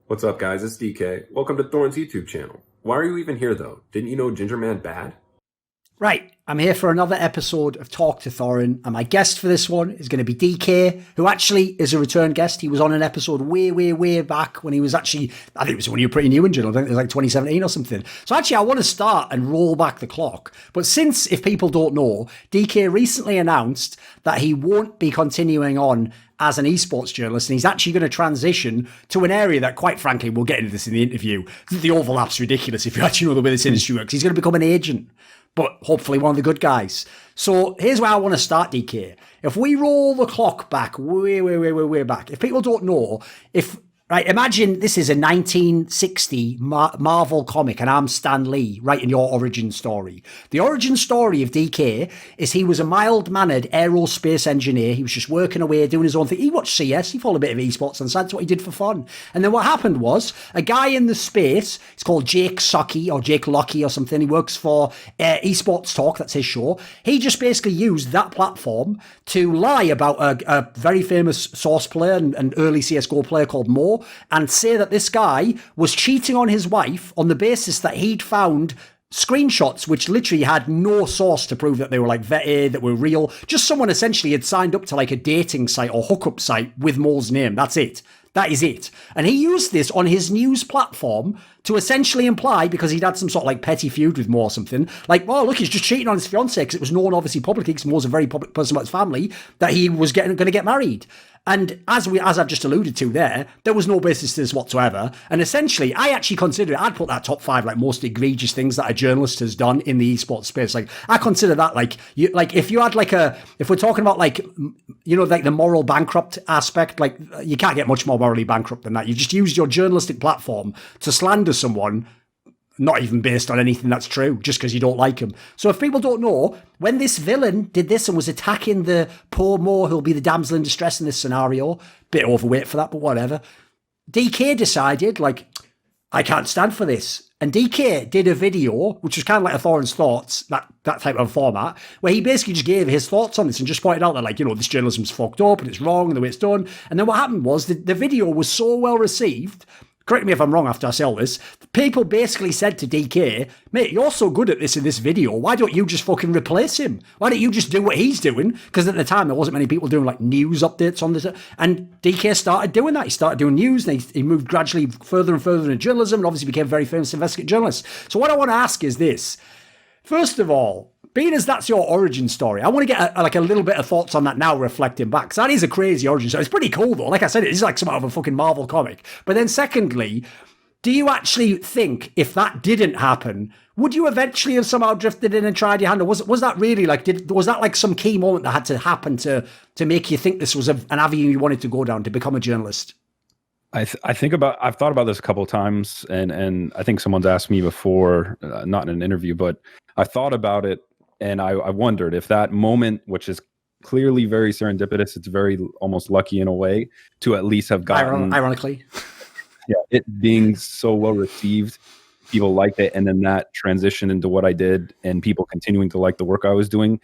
What's up, guys? It's DeKay. Welcome to Thorin's YouTube channel. Why are you even here, though? Didn't you know Ginger Man bad? Right, I'm here for another episode of Talk to Thorin, and my guest for this one is going to be DeKay, who actually is a return guest. He was on an episode way back when he was actually, I think it was when you were pretty new in general. I think it was like 2017 or something. So actually, I want to start and roll back the clock. But since, if people don't know, DeKay recently announced that he won't be continuing on as an esports journalist, and he's actually going to transition to an area that, quite frankly, we'll get into this in the interview. The overlap's ridiculous if you actually know the way this industry works. He's going to become an agent, but hopefully one of the good guys. So here's where I want to start, DeKay. If we roll the clock back, way back, if people don't know, right, imagine this is a 1960 Marvel comic and I'm Stan Lee writing your origin story. The origin story of DeKay is he was a mild-mannered aerospace engineer. He was just working away, doing his own thing. He watched CS, he followed a bit of esports, and that's what he did for fun. And then what happened was a guy in the space, it's called Jake Socky or Jake Locky or something. He works for Esports Talk, that's his show. He just basically used that platform to lie about a very famous Source player and early CSGO player called Mo, and say that this guy was cheating on his wife on the basis that he'd found screenshots which literally had no source to prove that they were like vetted, that were real. Just someone essentially had signed up to like a dating site or hookup site with Mo's name. That's it. That is it. And he used this on his news platform to essentially imply, because he'd had some sort of like petty feud with Mo or something, like, oh, look, he's just cheating on his fiancée, because it was known obviously publicly, because Mo's a very public person about his family, that he was going to get married. And as I've just alluded to there was no basis to this whatsoever. And essentially, I actually consider it, I'd put that top 5 like most egregious things that a journalist has done in the esports space. Like, I consider that like if you had if we're talking about like, you know, like the moral bankrupt aspect, like you can't get much more morally bankrupt than that. You just used your journalistic platform to slander someone, not even based on anything that's true, just because you don't like him. So if people don't know, when this villain did this and was attacking the poor Mo, who'll be the damsel in distress in this scenario, bit overweight for that, but whatever, DeKay decided, like, I can't stand for this. And DeKay did a video, which was kind of like a Thorin's Thoughts, that type of format, where he basically just gave his thoughts on this and just pointed out that, like, you know, this journalism's fucked up and it's wrong and the way it's done. And then what happened was the video was so well received, correct me if I'm wrong after I say all this, people basically said to DeKay, mate, you're so good at this in this video, why don't you just fucking replace him? Why don't you just do what he's doing? Because at the time, there wasn't many people doing like news updates on this. And DeKay started doing that. He started doing news, and he moved gradually further and further into journalism, and obviously became a very famous investigative journalist. So what I want to ask is this. First of all, being as that's your origin story, I want to get a little bit of thoughts on that now, reflecting back, because that is a crazy origin story. It's pretty cool, though. Like I said, it is like some out of a fucking Marvel comic. But then secondly, do you actually think if that didn't happen, would you eventually have somehow drifted in and tried your hand? Or was that really like, was that like some key moment that had to happen to make you think this was an avenue you wanted to go down to become a journalist? I've thought about this a couple of times, and I think someone's asked me before, not in an interview, but I thought about it. And I wondered if that moment, which is clearly very serendipitous, it's very almost lucky in a way, to at least have gotten... Ironically. Yeah, it being so well received, people liked it, and then that transitioned into what I did, and people continuing to like the work I was doing.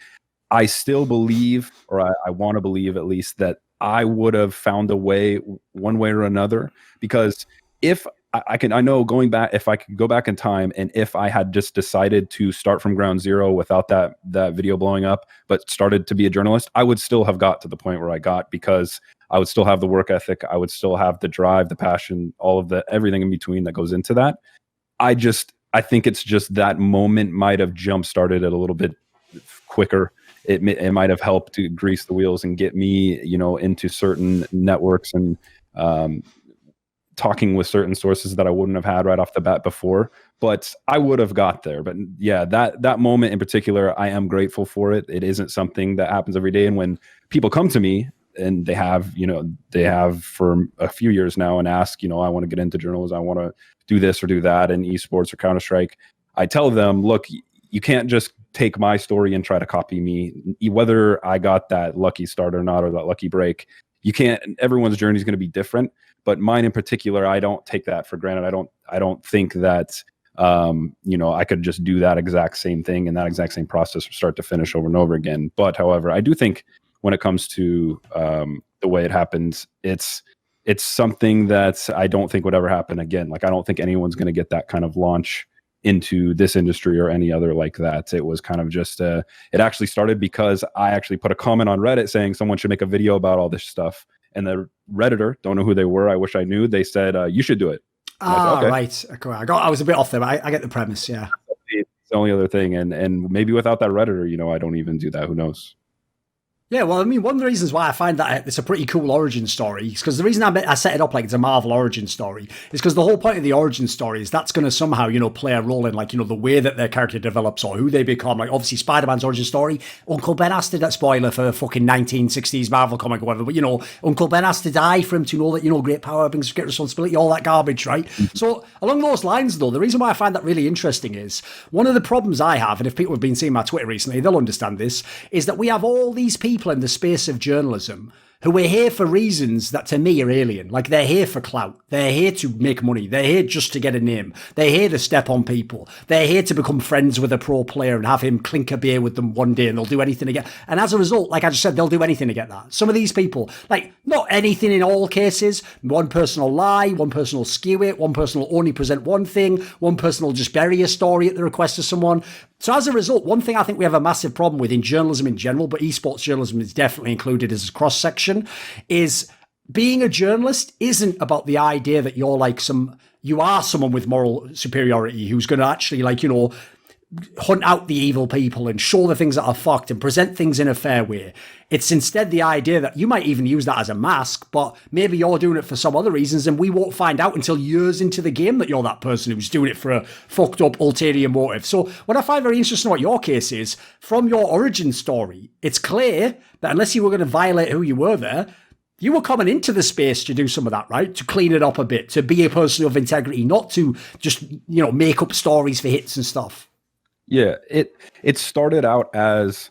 I still believe, or I want to believe at least, that I would have found a way, one way or another, because if... I know going back, if I could go back in time, and if I had just decided to start from ground zero without that video blowing up, but started to be a journalist, I would still have got to the point where I got, because I would still have the work ethic, I would still have the drive, the passion, all of everything in between that goes into that. I think it's just that moment might have jump started it a little bit quicker. It might have helped to grease the wheels and get me, you know, into certain networks and talking with certain sources that I wouldn't have had right off the bat before, but I would have got there. But yeah, that moment in particular, I am grateful for it. It isn't something that happens every day. And when people come to me, and they have for a few years now, and ask, you know, I want to get into journalism, I want to do this or do that in esports or Counter-Strike, I tell them, look, you can't just take my story and try to copy me, whether I got that lucky start or not, or that lucky break. You can't, everyone's journey is going to be different, but mine in particular, I don't take that for granted. I don't think that, you know, I could just do that exact same thing and that exact same process from start to finish over and over again. But however, I do think when it comes to the way it happens, it's it's something that I don't think would ever happen again. Like, I don't think anyone's going to get that kind of launch into this industry or any other like that. It was kind of just, it actually started because I actually put a comment on Reddit saying someone should make a video about all this stuff. And the Redditor, don't know who they were, I wish I knew, they said, you should do it. Okay. Right. Okay. I was a bit off there, but I get the premise, yeah. It's the only other thing. And maybe without that Redditor, you know, I don't even do that. Who knows? Yeah, well, I mean, one of the reasons why I find that it's a pretty cool origin story is because the reason I set it up like it's a Marvel origin story is because the whole point of the origin story is that's going to somehow, you know, play a role in, like, you know, the way that their character develops or who they become. Like, obviously, Spider-Man's origin story, Uncle Ben has to, that spoiler for a fucking 1960s Marvel comic or whatever, but, you know, Uncle Ben has to die for him to know that, you know, great power brings great responsibility, all that garbage, right? So, along those lines, though, the reason why I find that really interesting is one of the problems I have, and if people have been seeing my Twitter recently, they'll understand this, is that we have all these people in the space of journalism who are here for reasons that to me are alien. Like, they're here for clout. They're here to make money. They're here just to get a name. They're here to step on people. They're here to become friends with a pro player and have him clink a beer with them one day, and they'll do anything to get. And as a result, like I just said, they'll do anything to get that. Some of these people, like, not anything in all cases. One person will lie, one person will skew it, one person will only present one thing, one person will just bury a story at the request of someone. So as a result, one thing I think we have a massive problem with in journalism in general, but esports journalism is definitely included as a cross-section, is being a journalist isn't about the idea that you're like you are someone with moral superiority who's going to actually, like, you know, hunt out the evil people and show the things that are fucked and present things in a fair way. It's instead the idea that you might even use that as a mask, but maybe you're doing it for some other reasons and we won't find out until years into the game that you're that person who's doing it for a fucked up ulterior motive. So what I find very interesting about your case is, from your origin story, it's clear that unless you were going to violate who you were there, you were coming into the space to do some of that, right? To clean it up a bit, to be a person of integrity, not to just, you know, make up stories for hits and stuff. Yeah, it started out as,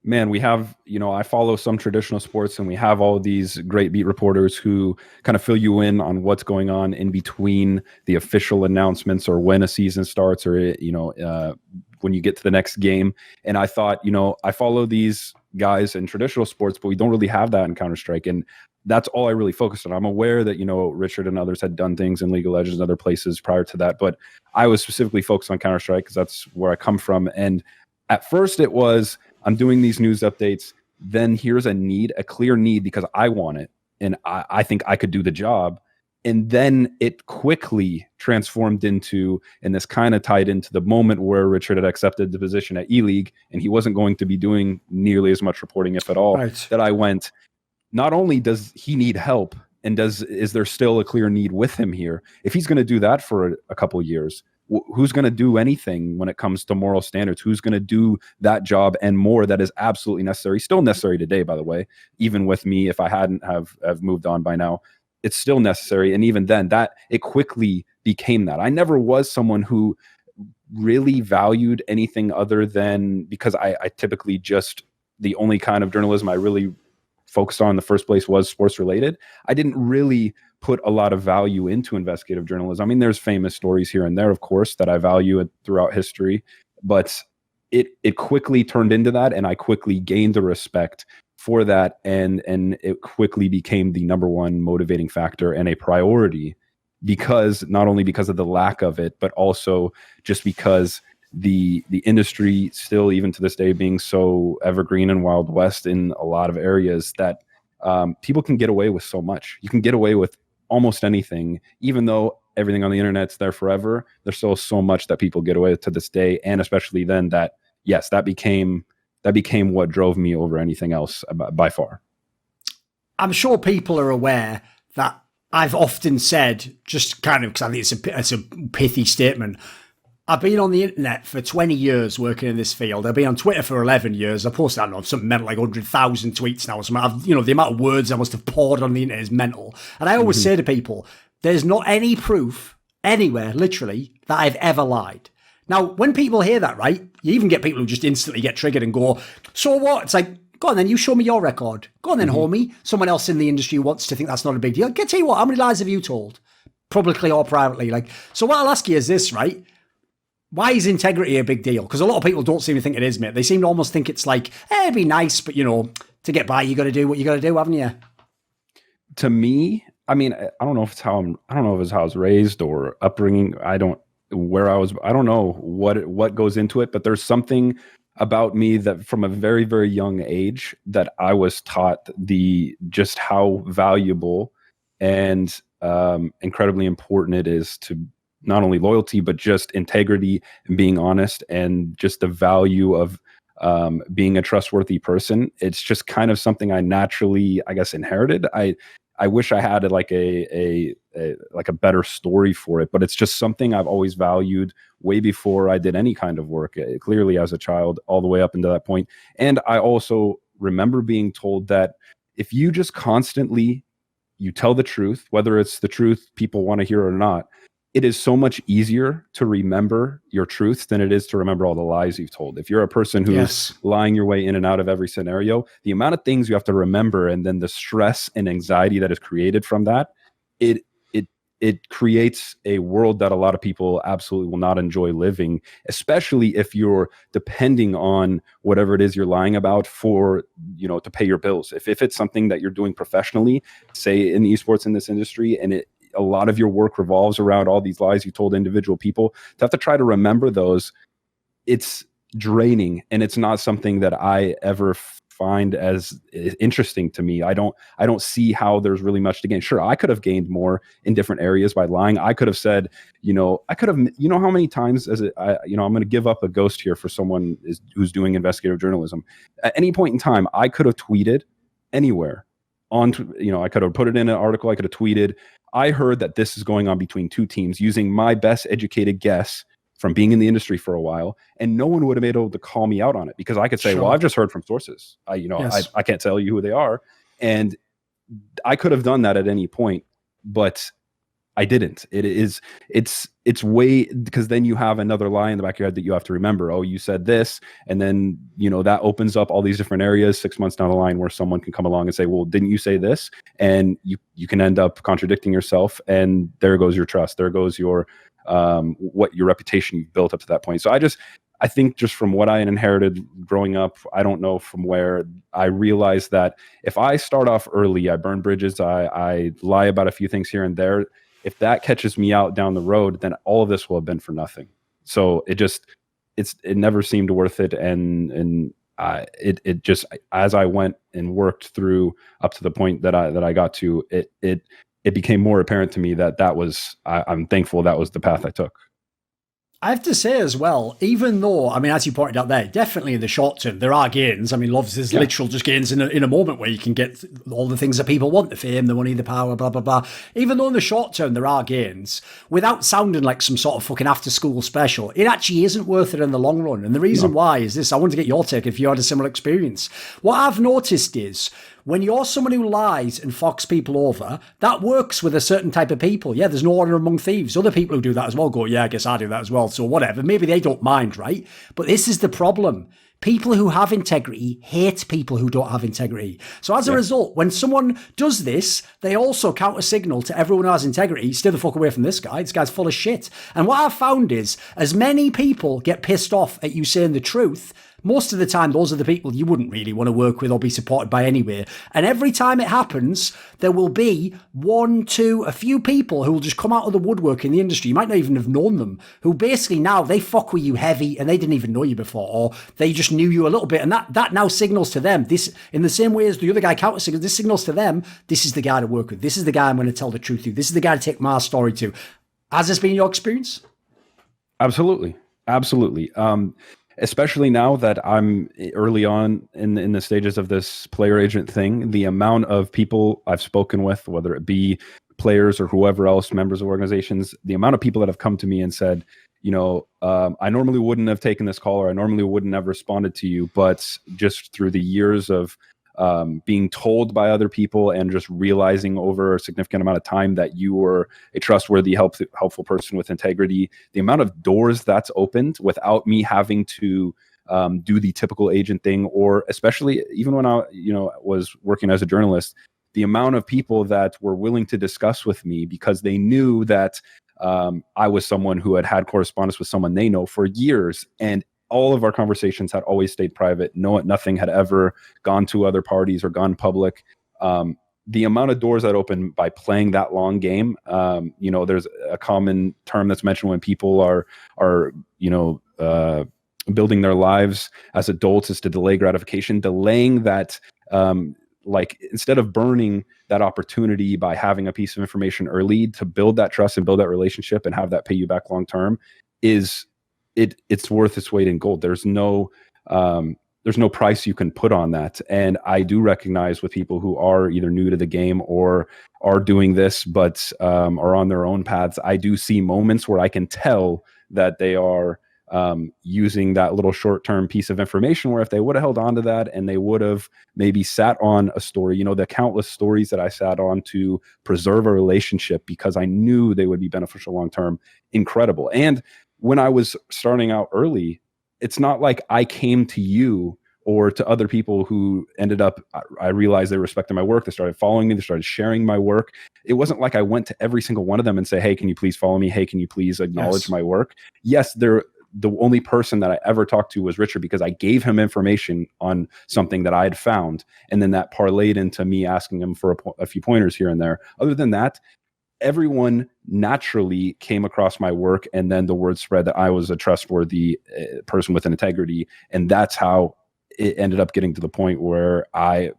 man, we have, you know, I follow some traditional sports and we have all these great beat reporters who kind of fill you in on what's going on in between the official announcements or when a season starts or, you know, when you get to the next game. And I thought, you know, I follow these guys in traditional sports, but we don't really have that in Counter-Strike. And that's all I really focused on. I'm aware that, you know, Richard and others had done things in League of Legends and other places prior to that, but I was specifically focused on Counter-Strike because that's where I come from. And at first it was, I'm doing these news updates, then here's a clear need because I want it, and I think I could do the job. And then it quickly transformed into, and this kind of tied into the moment where Richard had accepted the position at E-League, and he wasn't going to be doing nearly as much reporting, if at all, right, that I went, not only does he need help, and is there still a clear need with him here? If he's going to do that for a couple of years, who's going to do anything when it comes to moral standards? Who's going to do that job and more that is absolutely necessary? Still necessary today, by the way, even with me, if I hadn't have moved on by now, it's still necessary. And even then, that it quickly became that. I never was someone who really valued anything other than, because I typically just, the only kind of journalism I really focused on in the first place was sports related. I didn't really put a lot of value into investigative journalism. I mean, there's famous stories here and there, of course, that I value throughout history, but it quickly turned into that, and I quickly gained the respect for that, and it quickly became the number one motivating factor and a priority, because not only because of the lack of it, but also just because the industry still, even to this day, being so evergreen and Wild West in a lot of areas, that people can get away with so much. You can get away with almost anything, even though everything on the internet's there forever. There's still so much that people get away with to this day, and especially then, that yes, that became what drove me over anything else by far. I'm sure people are aware that I've often said, just kind of because I think it's a pithy statement, I've been on the internet for 20 years working in this field. I've been on Twitter for 11 years. I posted, I don't know, something mental like 100,000 tweets now. So the amount of words I must have poured on the internet is mental. And I always say to people, there's not any proof anywhere, literally, that I've ever lied. Now, when people hear that, right, you even get people who just instantly get triggered and go, so what? It's like, go on then, you show me your record. Go on then, homie. Someone else in the industry wants to think that's not a big deal. I'll tell you what, how many lies have you told? Publicly or privately? Like, so what I'll ask you is this, right? Why is integrity a big deal? Because a lot of people don't seem to think it is, mate. They seem to almost think it's like, it'd be nice, but, you know, to get by, you got to do what you got to do, haven't you? To me, I mean, I don't know if it's how I don't know if it's how I was raised or upbringing. I don't know what goes into it, but there's something about me that from a very, very young age that I was taught just how valuable and incredibly important it is to not only loyalty, but just integrity and being honest, and just the value of being a trustworthy person. It's just kind of something I naturally, I guess, inherited. I wish I had like a better story for it, but it's just something I've always valued way before I did any kind of work, clearly as a child, all the way up until that point. And I also remember being told that if you just constantly, you tell the truth, whether it's the truth people want to hear or not, it is so much easier to remember your truths than it is to remember all the lies you've told. If you're a person who's lying your way in and out of every scenario, the amount of things you have to remember, and then the stress and anxiety that is created from that, it creates a world that a lot of people absolutely will not enjoy living, especially if you're depending on whatever it is you're lying about for, to pay your bills. If it's something that you're doing professionally, say in esports in this industry, and a lot of your work revolves around all these lies you told individual people, to have to try to remember those, it's draining, and it's not something that I ever find as interesting to me. I don't see how there's really much to gain. Sure, I could have gained more in different areas by lying. I could have said, how many times I'm going to give up a ghost here for someone who's doing investigative journalism. At any point in time, I could have tweeted anywhere I could have put it in an article. I could have tweeted, I heard that this is going on between two teams, using my best educated guess from being in the industry for a while, and no one would have been able to call me out on it, because I could say, well, I've just heard from sources. I can't tell you who they are. And I could have done that at any point, but I didn't. It's way, because then you have another lie in the back of your head that you have to remember. Oh, you said this, and then that opens up all these different areas 6 months down the line where someone can come along and say, well, didn't you say this? And you can end up contradicting yourself, and there goes your trust. There goes your what your reputation you've built up to that point. So I think just from what I inherited growing up, I don't know from where, I realized that if I start off early, I burn bridges, I lie about a few things here and there. If that catches me out down the road, then all of this will have been for nothing. So it never seemed worth it. And it just, as I went and worked through up to the point that I got to, it became more apparent to me that I'm thankful that was the path I took. I have to say as well, even though, as you pointed out there, definitely in the short term, there are gains. Loves is literal just gains in a moment where you can get all the things that people want, the fame, the money, the power, blah, blah, blah. Even though in the short term there are gains, without sounding like some sort of fucking after school special, it actually isn't worth it in the long run. And the reason why is this. I want to get your take if you had a similar experience. What I've noticed is, when you're someone who lies and fucks people over, that works with a certain type of people. Yeah, there's no honor among thieves. Other people who do that as well go, yeah, I guess I do that as well. So whatever, maybe they don't mind, right? But this is the problem. People who have integrity hate people who don't have integrity. So as a result, when someone does this, they also counter signal to everyone who has integrity, stay the fuck away from this guy. This guy's full of shit. And what I've found is, as many people get pissed off at you saying the truth, most of the time, those are the people you wouldn't really want to work with or be supported by anyway. And every time it happens, there will be a few people who will just come out of the woodwork in the industry. You might not even have known them, who basically now they fuck with you heavy and they didn't even know you before, or they just knew you a little bit. And that now signals to them, this, in the same way as the other guy counter signals, this signals to them, this is the guy to work with. This is the guy I'm going to tell the truth to. This is the guy to take my story to. Has this been your experience? Absolutely. Especially now that I'm early on in the stages of this player agent thing, the amount of people I've spoken with, whether it be players or whoever else, members of organizations, the amount of people that have come to me and said, I normally wouldn't have taken this call, or I normally wouldn't have responded to you, but just through the years of being told by other people and just realizing over a significant amount of time that you were a trustworthy, helpful person with integrity, the amount of doors that's opened without me having to do the typical agent thing, or especially even when I was working as a journalist, the amount of people that were willing to discuss with me because they knew that I was someone who had correspondence with someone they know for years, and all of our conversations had always stayed private. Nothing had ever gone to other parties or gone public. the amount of doors that open by playing that long game, you know, there's a common term that's mentioned when people are you know, building their lives as adults, is to delay gratification. Delaying that, like, instead of burning that opportunity by having a piece of information early to build that trust and build that relationship and have that pay you back long term, it's worth its weight in gold. There's no price you can put on that. And I do recognize with people who are either new to the game or are doing this, but are on their own paths, I do see moments where I can tell that they are using that little short-term piece of information, where if they would have held on to that and they would have maybe sat on a story, you know, the countless stories that I sat on to preserve a relationship because I knew they would be beneficial long-term, incredible. And when I was starting out early, it's not like I came to you or to other people who ended up, I realized they respected my work. They started following me. They started sharing my work. It wasn't like I went to every single one of them and say, hey, can you please follow me? Hey, can you please acknowledge my work? Yes, the only person that I ever talked to was Richard, because I gave him information on something that I had found. And then that parlayed into me asking him for a few pointers here and there. Other than that, everyone naturally came across my work, and then the word spread that I was a trustworthy person with an integrity. And that's how it ended up getting to the point where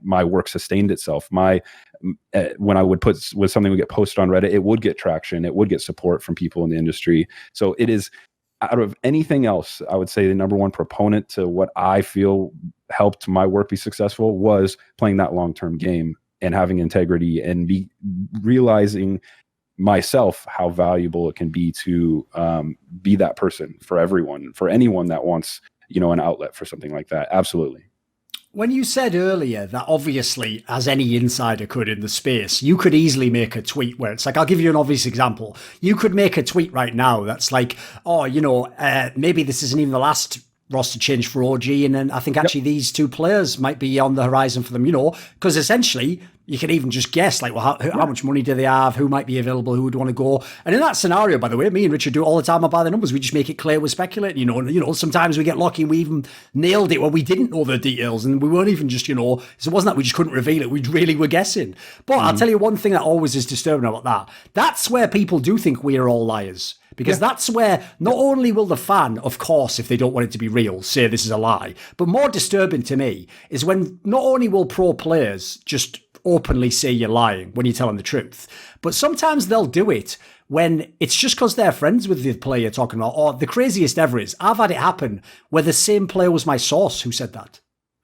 my work sustained itself. When I would something would get posted on Reddit, it would get traction. It would get support from people in the industry. So it is, out of anything else, I would say the number one proponent to what I feel helped my work be successful was playing that long-term game and having integrity and realizing myself how valuable it can be to be that person for everyone, for anyone that wants, you know, an outlet for something like that. Absolutely. When you said earlier that obviously, as any insider could in the space, you could easily make a tweet where it's like, I'll give you an obvious example. You could make a tweet right now that's like, oh, you know, maybe this isn't even the last roster change for OG, and then I think actually these two players might be on the horizon for them, you know, because essentially you can even just guess, like, well, how much money do they have, who might be available, who would want to go. And in that scenario, by the way, me and Richard do it all the time by the numbers. We just make it clear we're speculating, you know, sometimes we get lucky and we even nailed it when we didn't know the details, and we weren't even just, you know, so it wasn't that we just couldn't reveal it, we really were guessing. But I'll tell you one thing that always is disturbing about that. That's where people do think we are all liars. Because that's where not only will the fan, of course, if they don't want it to be real, say this is a lie, but more disturbing to me is when not only will pro players just openly say you're lying when you're telling the truth, but sometimes they'll do it when it's just because they're friends with the player you're talking about. Or the craziest ever is, I've had it happen where the same player was my source who said that.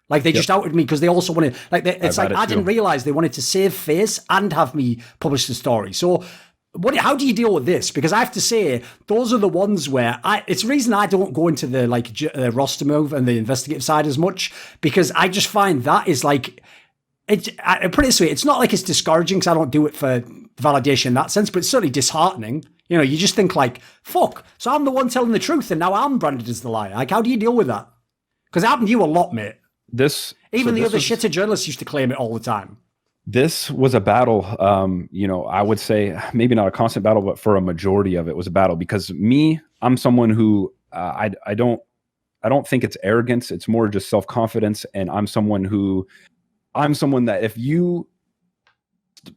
Like, they just outed me because they also wanted, like, it's like, I didn't realize they wanted to save face and have me publish the story. So, how do you deal with this? Because I have to say, those are the ones where it's the reason I don't go into the roster move and the investigative side as much, because I just find that is like, I put it this way, it's not like it's discouraging because I don't do it for validation in that sense, but it's certainly disheartening. You know, you just think like, fuck, so I'm the one telling the truth and now I'm branded as the liar. Like, how do you deal with that? Because it happened to you a lot, mate. Other shitter journalists used to claim it all the time. This was a battle, you know, I would say maybe not a constant battle, but for a majority of it was a battle, because I'm someone who I don't think it's arrogance. It's more just self-confidence. And I'm someone that if you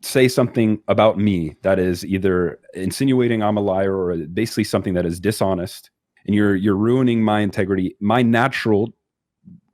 say something about me that is either insinuating I'm a liar or basically something that is dishonest, and you're ruining my integrity, my natural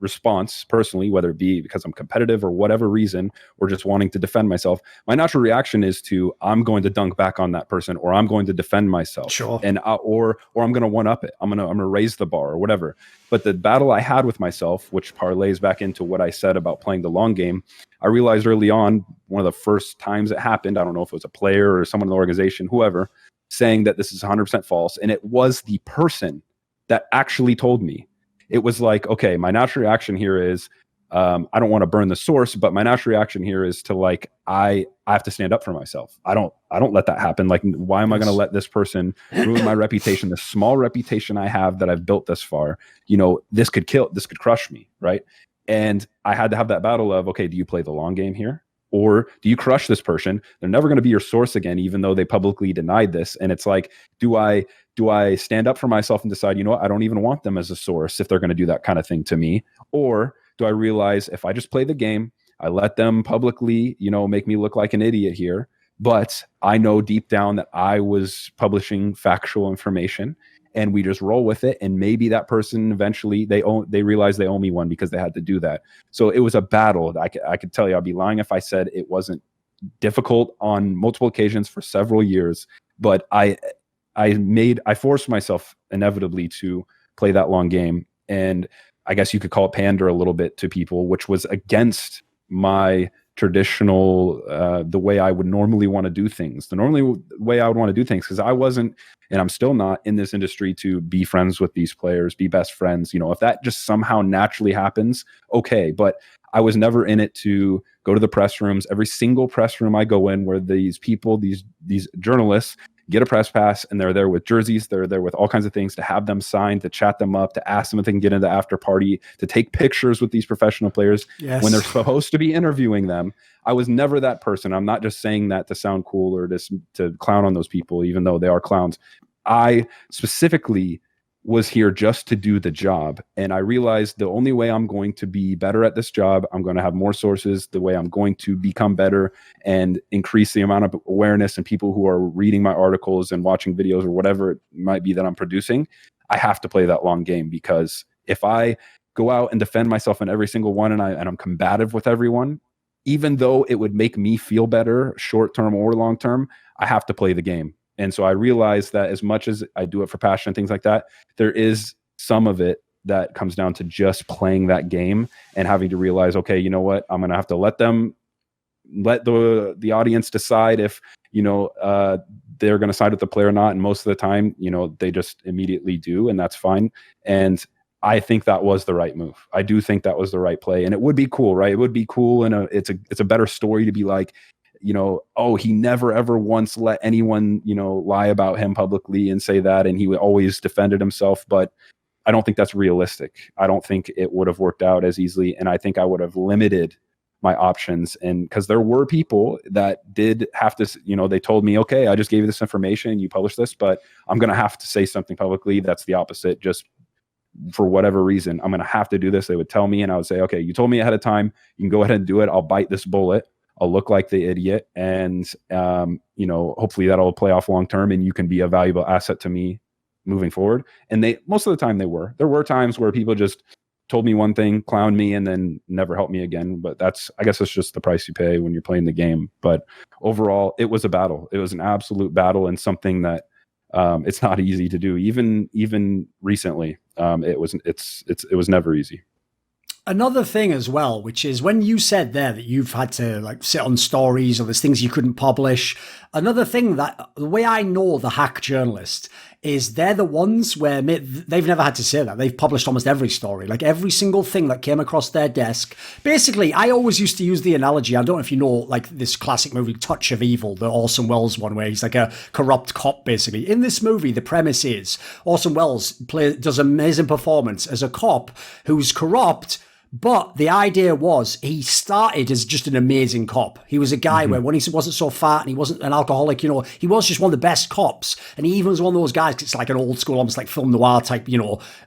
response personally, whether it be because I'm competitive or whatever reason, or just wanting to defend myself, my natural reaction is to, I'm going to dunk back on that person, or I'm going to defend myself. Sure. And or I'm going to one up it. I'm going to raise the bar or whatever. But the battle I had with myself, which parlays back into what I said about playing the long game, I realized early on, one of the first times it happened, I don't know if it was a player or someone in the organization, whoever, saying that this is 100% false. And it was the person that actually told me. It was like, okay, my natural reaction here is, I don't want to burn the source, but my natural reaction here is to, like, I have to stand up for myself. I don't let that happen. Like, why am I going to let this person ruin my reputation, the small reputation I have that I've built this far? You know, this could crush me, right? And I had to have that battle of, okay, do you play the long game here? Or do you crush this person? They're never going to be your source again, even though they publicly denied this. And it's like, do I stand up for myself and decide, you know what, I don't even want them as a source if they're going to do that kind of thing to me? Or do I realize if I just play the game, I let them publicly, make me look like an idiot here. But I know deep down that I was publishing factual information, and we just roll with it. And maybe that person eventually they realize they owe me one because they had to do that. So it was a battle. I could tell you, I'd be lying if I said it wasn't difficult on multiple occasions for several years. But I forced myself inevitably to play that long game. And I guess you could call it pander a little bit to people, which was against my traditional, the way I would normally want to do things, way I would want to do things, because I wasn't, and I'm still not in this industry to be friends with these players, be best friends. If that just somehow naturally happens, okay. But I was never in it to go to the press rooms. Every single press room I go in where these people, these journalists get a press pass, and they're there with jerseys, they're there with all kinds of things, to have them signed, to chat them up, to ask them if they can get into the after party, to take pictures with these professional players when they're supposed to be interviewing them. I was never that person. I'm not just saying that to sound cool or to clown on those people, even though they are clowns. I specifically was here just to do the job. And I realized the only way I'm going to be better at this job, I'm going to have more sources, the way I'm going to become better and increase the amount of awareness and people who are reading my articles and watching videos or whatever it might be that I'm producing, I have to play that long game. Because if I go out and defend myself in every single one and I'm combative with everyone, even though it would make me feel better short-term or long-term, I have to play the game. And so I realized that as much as I do it for passion and things like that, there is some of it that comes down to just playing that game and having to realize, okay, you know what? I'm going to have to let the audience decide if, they're going to side with the player or not. And most of the time, they just immediately do, and that's fine. And I think that was the right move. I do think that was the right play. And it would be cool, right? It would be cool. And it's a better story to be like, oh, he never ever once let anyone, lie about him publicly and say that, and he always defended himself. But I don't think that's realistic. I don't think it would have worked out as easily, and I think I would have limited my options. And because there were people that did have to, they told me, okay, I just gave you this information, you published this, but I'm going to have to say something publicly that's the opposite, just for whatever reason. I'm going to have to do this. They would tell me, and I would say, okay, you told me ahead of time, you can go ahead and do it. I'll bite this bullet. I'll look like the idiot, and hopefully that'll play off long term, and you can be a valuable asset to me moving forward. And most of the time there were times where people just told me one thing, clowned me, and then never helped me again. But I guess it's just the price you pay when you're playing the game. But overall, it was a battle. It was an absolute battle, and something that it's not easy to do. Even recently, it was never easy. Another thing as well, which is when you said there that you've had to sit on stories or there's things you couldn't publish. Another thing, that the way I know the hack journalist is they're the ones where they've never had to say that. They've published almost every story, every single thing that came across their desk. Basically, I always used to use the analogy. I don't know if you know, this classic movie, Touch of Evil, the Orson Welles one, where he's like a corrupt cop, basically. In this movie, the premise is Orson Welles does an amazing performance as a cop who's corrupt. But the idea was he started as just an amazing cop. He was a guy where when he wasn't so fat and he wasn't an alcoholic, he was just one of the best cops. And he even was one of those guys, it's like an old school, almost like film noir type,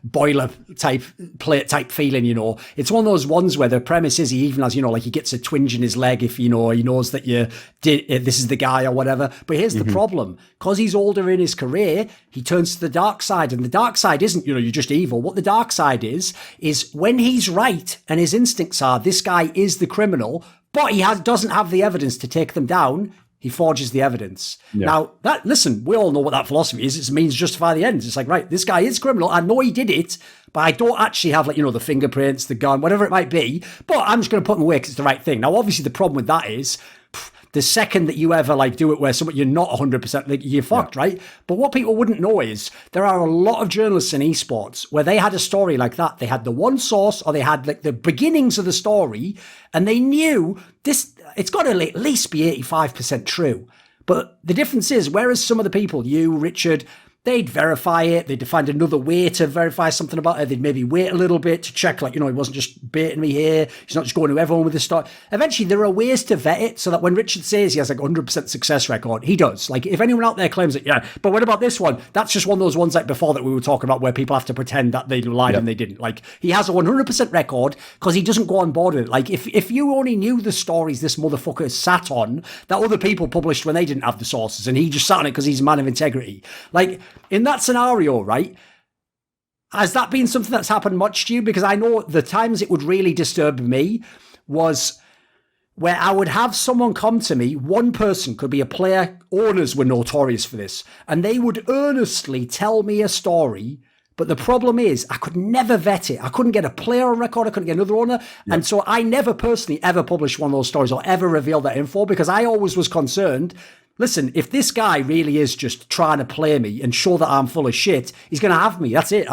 boiler type, plate type feeling, It's one of those ones where the premise is he even has, he gets a twinge in his leg if, he knows that this is the guy or whatever. But here's the problem. Because he's older in his career, he turns to the dark side. And the dark side isn't, you're just evil. What the dark side is when he's right, and his instincts are this guy is the criminal, but he doesn't have the evidence to take them down, he forges the evidence. Yeah. Now, listen, we all know what that philosophy is. It's a means to justify the ends. It's like, right, this guy is criminal. I know he did it, but I don't actually have the fingerprints, the gun, whatever it might be, but I'm just going to put him away because it's the right thing. Now, obviously, the problem with that is the second that you ever do it where you're not 100%, you're fucked, right? But what people wouldn't know is there are a lot of journalists in esports where they had a story like that. They had the one source, or they had the beginnings of the story, and they knew this, it's got to at least be 85% true. But the difference is, whereas some of the people, you, Richard, they'd verify it. They'd find another way to verify something about it. They'd maybe wait a little bit to check, like, he wasn't just baiting me here. He's not just going to everyone with this story. Eventually, there are ways to vet it so that when Richard says he has like 100% success record, he does. Like, if anyone out there claims it, yeah, but what about this one? That's just one of those ones like before that we were talking about where people have to pretend that they lied and they didn't. Like, he has a 100% record because he doesn't go on board with it. Like, if you only knew the stories this motherfucker sat on that other people published when they didn't have the sources and he just sat on it because he's a man of integrity. Like, in that scenario, right, has that been something that's happened much to you? Because I know the times it would really disturb me was where I would have someone come to me, one person, could be a player, owners were notorious for this, and they would earnestly tell me a story, but the problem is I could never vet it. I couldn't get a player on record, I couldn't get another owner, and so I never personally ever published one of those stories or ever revealed that info because I always was concerned, listen, if this guy really is just trying to play me and show that I'm full of shit, he's going to have me. That's it.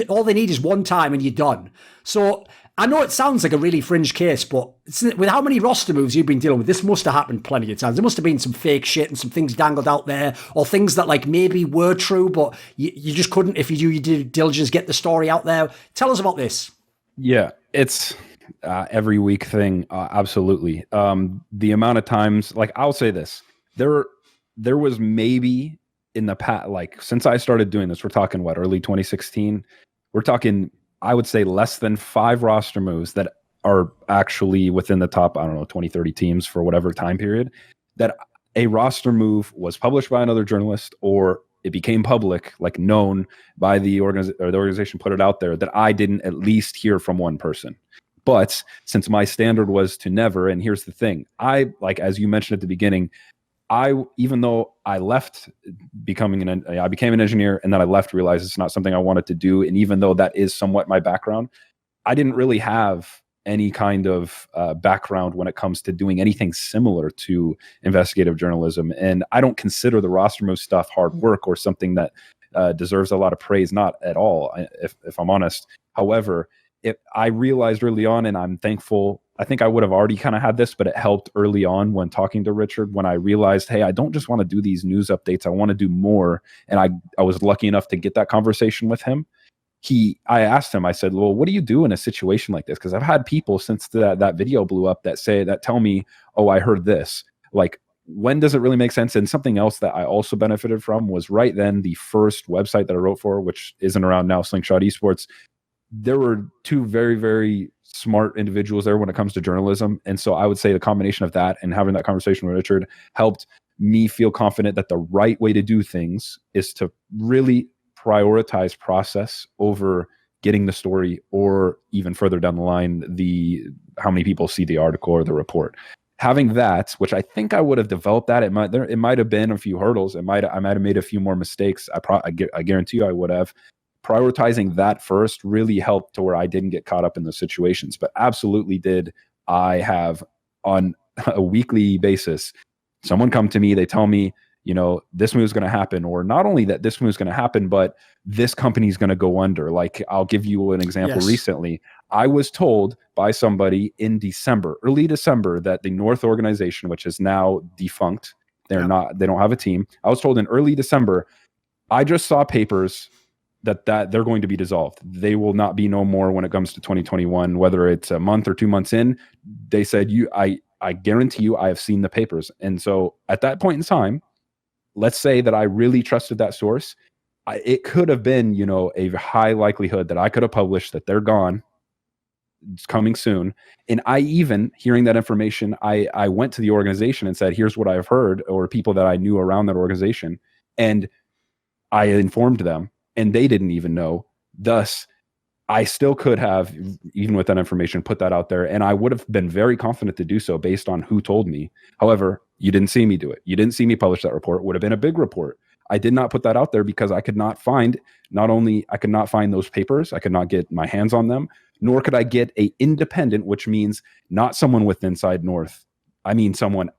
All they need is one time and you're done. So I know it sounds like a really fringe case, but with how many roster moves you've been dealing with, this must have happened plenty of times. There must have been some fake shit and some things dangled out there or things that like maybe were true, but you just couldn't, if you do your due diligence, get the story out there. Tell us about this. Yeah, it's every week thing. Absolutely. The amount of times, like I'll say this, there was maybe in the past, like since I started doing this, we're talking early 2016, we're talking, I would say less than 5 roster moves that are actually within the top, 20, 30 teams for whatever time period, that a roster move was published by another journalist or it became public, like known by the organization put it out there, that I didn't at least hear from one person. But since my standard was to never, and here's the thing, as you mentioned at the beginning, even though I left I became an engineer and then I left, realized it's not something I wanted to do. And even though that is somewhat my background, I didn't really have any kind of background when it comes to doing anything similar to investigative journalism. And I don't consider the roster move stuff hard work or something that deserves a lot of praise, not at all, if I'm honest. However, I realized early on, and I'm thankful, I think I would have already kind of had this, but it helped early on when talking to Richard, when I realized, hey, I don't just want to do these news updates, I want to do more. And I was lucky enough to get that conversation with him. I asked him, I said, well, what do you do in a situation like this? Because I've had people since that video blew up that tell me, oh, I heard this. Like, when does it really make sense? And something else that I also benefited from was right then the first website that I wrote for, which isn't around now, Slingshot Esports. There were 2 very, very smart individuals there when it comes to journalism. And so I would say the combination of that and having that conversation with Richard helped me feel confident that the right way to do things is to really prioritize process over getting the story, or even further down the line, how many people see the article or the report. Having that, which I think I would have developed that, it might have been a few hurdles. I might have made a few more mistakes. I guarantee you I would have. Prioritizing that first really helped to where I didn't get caught up in those situations. But absolutely did I have, on a weekly basis, someone come to me, they tell me, this move is going to happen, or not only that this move is going to happen, but this company is going to go under. Like, I'll give you an example. Yes. Recently, I was told by somebody in early December, that the North organization, which is now defunct, they don't have a team. I was told in early December, I just saw papers that they're going to be dissolved. They will not be no more when it comes to 2021, whether it's a month or 2 months in. They said, I guarantee you, I have seen the papers. And so at that point in time, let's say that I really trusted that source. It could have been, a high likelihood that I could have published that they're gone, it's coming soon. And I even, hearing that information, I went to the organization and said, here's what I've heard, or people that I knew around that organization. And I informed them. And they didn't even know. Thus, I still could have, even with that information, put that out there. And I would have been very confident to do so based on who told me. However, you didn't see me do it. You didn't see me publish that report. It would have been a big report. I did not put that out there because I could not find, I could not find those papers. I could not get my hands on them, nor could I get a independent, which means not someone with Inside North. I mean, someone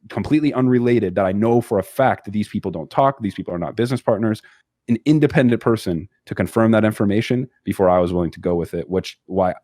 completely unrelated that I know for a fact that these people don't talk. These people are not business partners. An independent person to confirm that information before I was willing to go with it, which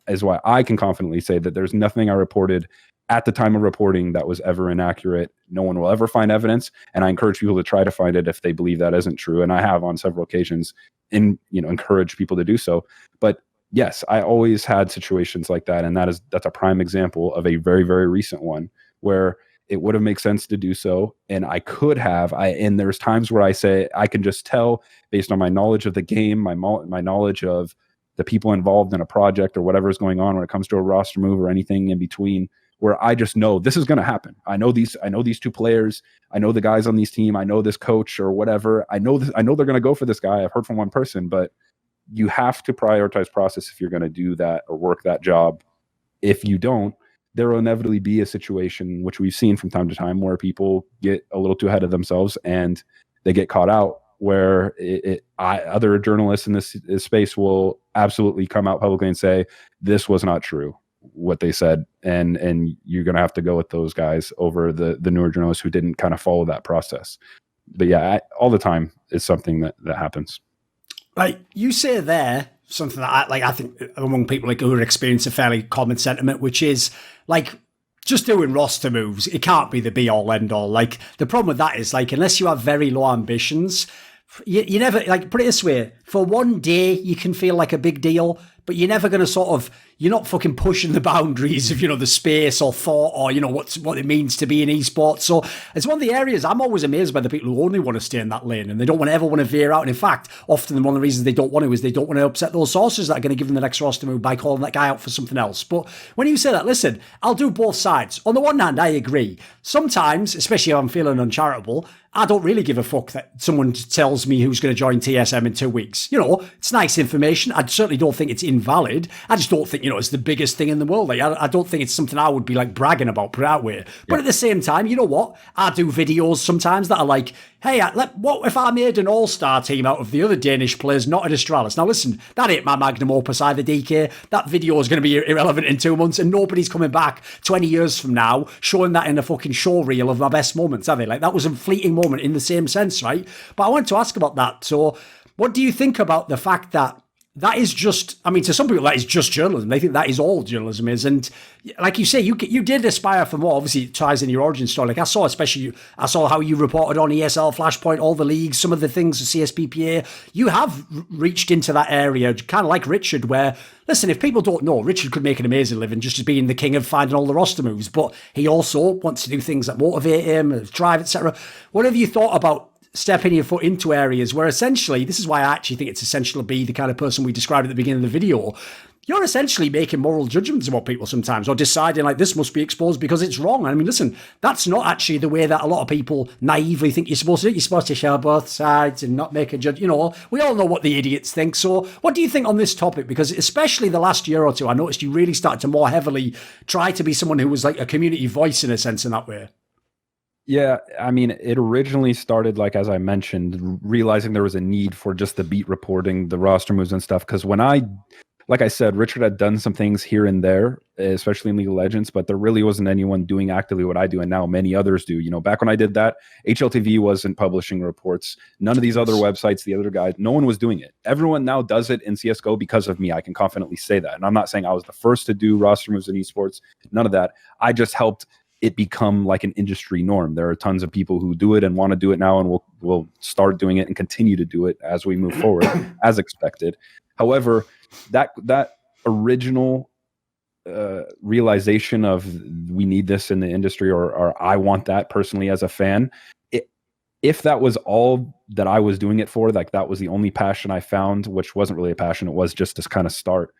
is why I can confidently say that there's nothing I reported at the time of reporting that was ever inaccurate. No one will ever find evidence, and I encourage people to try to find it if they believe that isn't true. And I have on several occasions, encourage people to do so. But yes, I always had situations like that, and that's a prime example of a very, very recent one where it would have made sense to do so, and I could have. And there's times where I say I can just tell based on my knowledge of the game, my knowledge of the people involved in a project or whatever is going on when it comes to a roster move or anything in between, where I just know this is going to happen. I know these two players. I know the guys on these team. I know this coach or whatever. I know they're going to go for this guy. I've heard from one person, but you have to prioritize process if you're going to do that or work that job. If you don't, there will inevitably be a situation, which we've seen from time to time, where people get a little too ahead of themselves and they get caught out, where other journalists in this space will absolutely come out publicly and say, this was not true, what they said. And you're going to have to go with those guys over the newer journalists who didn't kind of follow that process. But yeah, all the time is something that happens. Like you say there, something that I think among people like who are experiencing a fairly common sentiment, which is like just doing roster moves. It can't be the be all end all. Like the problem with that is like, unless you have very low ambitions, you never, like, put it this way, for one day you can feel like a big deal, but you're never going to you're not fucking pushing the boundaries of, the space or thought or, what it means to be in esports. So it's one of the areas I'm always amazed by the people who only want to stay in that lane and they don't ever want to veer out. And in fact, often one of the reasons they don't want to is they don't want to upset those sources that are going to give them the next roster move by calling that guy out for something else. But when you say that, listen, I'll do both sides. On the one hand, I agree. Sometimes, especially if I'm feeling uncharitable, I don't really give a fuck that someone tells me who's going to join TSM in 2 weeks. It's nice information. I certainly don't think it's invalid. I just don't think, it's the biggest thing in the world. Like, I don't think it's something I would be like bragging about, put it that way. But at the same time, you know what? I do videos sometimes that are like, hey, what if I made an all-star team out of the other Danish players, not at Astralis? Now listen, that ain't my magnum opus either, DK. That video is going to be irrelevant in 2 months and nobody's coming back 20 years from now showing that in a fucking show reel of my best moments, are they? Like, that was a fleeting moment in the same sense, right? But I wanted to ask about that. So what do you think about the fact that is just, to some people, that is just journalism. They think that is all journalism is. And like you say, you did aspire for more. Obviously, it ties in your origin story. Like I saw how you reported on ESL, Flashpoint, all the leagues, some of the things, CSPPA. You have reached into that area, kind of like Richard, where, listen, if people don't know, Richard could make an amazing living just as being the king of finding all the roster moves. But he also wants to do things that motivate him, drive, etc. What have you thought about stepping your foot into areas where essentially, this is why I actually think it's essential to be the kind of person we described at the beginning of the video. You're essentially making moral judgments about people sometimes, or deciding like this must be exposed because it's wrong. Listen, that's not actually the way that a lot of people naively think you're supposed to do. You're supposed to show both sides and not make a judge. We all know what the idiots think. So what do you think on this topic? Because especially the last year or two, I noticed you really started to more heavily try to be someone who was like a community voice in a sense in that way. Yeah, it originally started, like, as I mentioned, realizing there was a need for just the beat reporting, the roster moves and stuff. Because like I said, Richard had done some things here and there, especially in League of Legends, but there really wasn't anyone doing actively what I do, and now many others do. Back when I did that, HLTV wasn't publishing reports. None of these other websites, the other guys, no one was doing it. Everyone now does it in CSGO because of me. I can confidently say that. And I'm not saying I was the first to do roster moves in esports. None of that. I just helped it become like an industry norm. There are tons of people who do it and want to do it now, and we'll start doing it and continue to do it as we move forward, as expected. However, that original realization of we need this in the industry, or I want that personally as a fan, if that was all that I was doing it for, like that was the only passion I found, which wasn't really a passion, it was just this kind of start,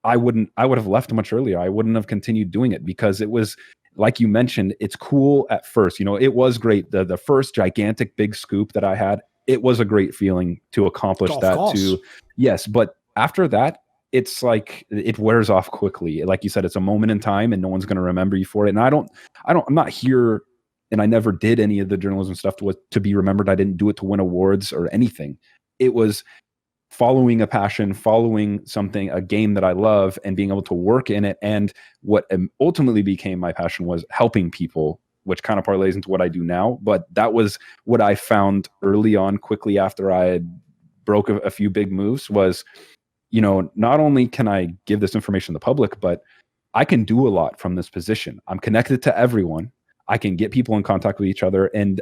I would have left much earlier. I wouldn't have continued doing it because it was, like you mentioned, it's cool at first. It was great. The first gigantic big scoop that I had, it was a great feeling to accomplish that too. Yes, but after that, it's like it wears off quickly. Like you said, it's a moment in time and no one's going to remember you for it. And I'm not here, and I never did any of the journalism stuff to be remembered. I didn't do it to win awards or anything. It was following a passion, following something, a game that I love, and being able to work in it. And what ultimately became my passion was helping people, which kind of parlays into what I do now. But that was what I found early on, quickly after I had broke a few big moves, was, not only can I give this information to the public, but I can do a lot from this position. I'm connected to everyone. I can get people in contact with each other. And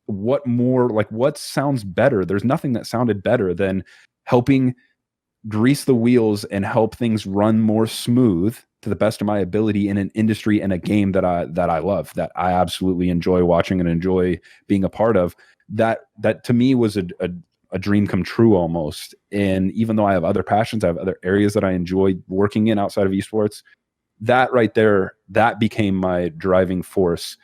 what more, like, what sounds better? There's nothing that sounded better than helping grease the wheels and help things run more smooth to the best of my ability in an industry and a game that I love, that I absolutely enjoy watching and enjoy being a part of. That to me was a dream come true almost. And even though I have other passions, I have other areas that I enjoy working in outside of esports, that right there, that became my driving force.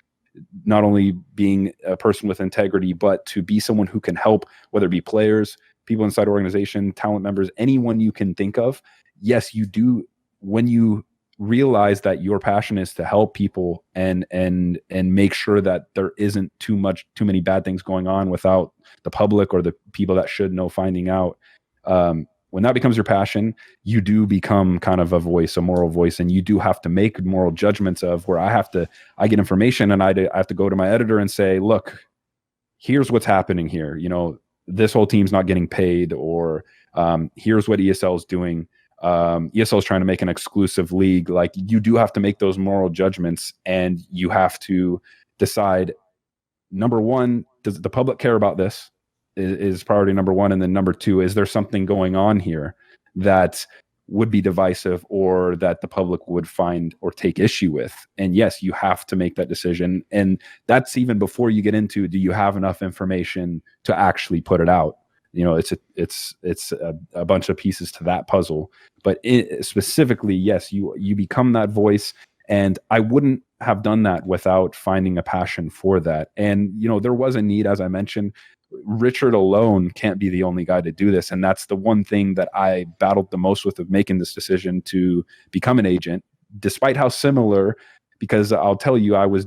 Not only being a person with integrity, but to be someone who can help, whether it be players, people inside organization, talent members, anyone you can think of. Yes, you do. When you realize that your passion is to help people and make sure that there isn't too many bad things going on without the public or the people that should know finding out. When that becomes your passion, you do become kind of a voice, a moral voice, and you do have to make moral judgments of where I get information and I have to go to my editor and say, look, here's what's happening here. You know, this whole team's not getting paid, or here's what ESL is doing. ESL is trying to make an exclusive league. Like, you do have to make those moral judgments, and you have to decide, number one, does the public care about this? Is priority number one. And then number two, is there something going on here that would be divisive or that the public would find or take issue with? And yes, you have to make that decision. And that's even before you get into, do you have enough information to actually put it out? You know, it's a bunch of pieces to that puzzle. But specifically, yes, you become that voice. And I wouldn't have done that without finding a passion for that. And, you know, there was a need, as I mentioned. Richard alone can't be the only guy to do this. And that's the one thing that I battled the most with, of making this decision to become an agent, despite how similar, because I'll tell you, I was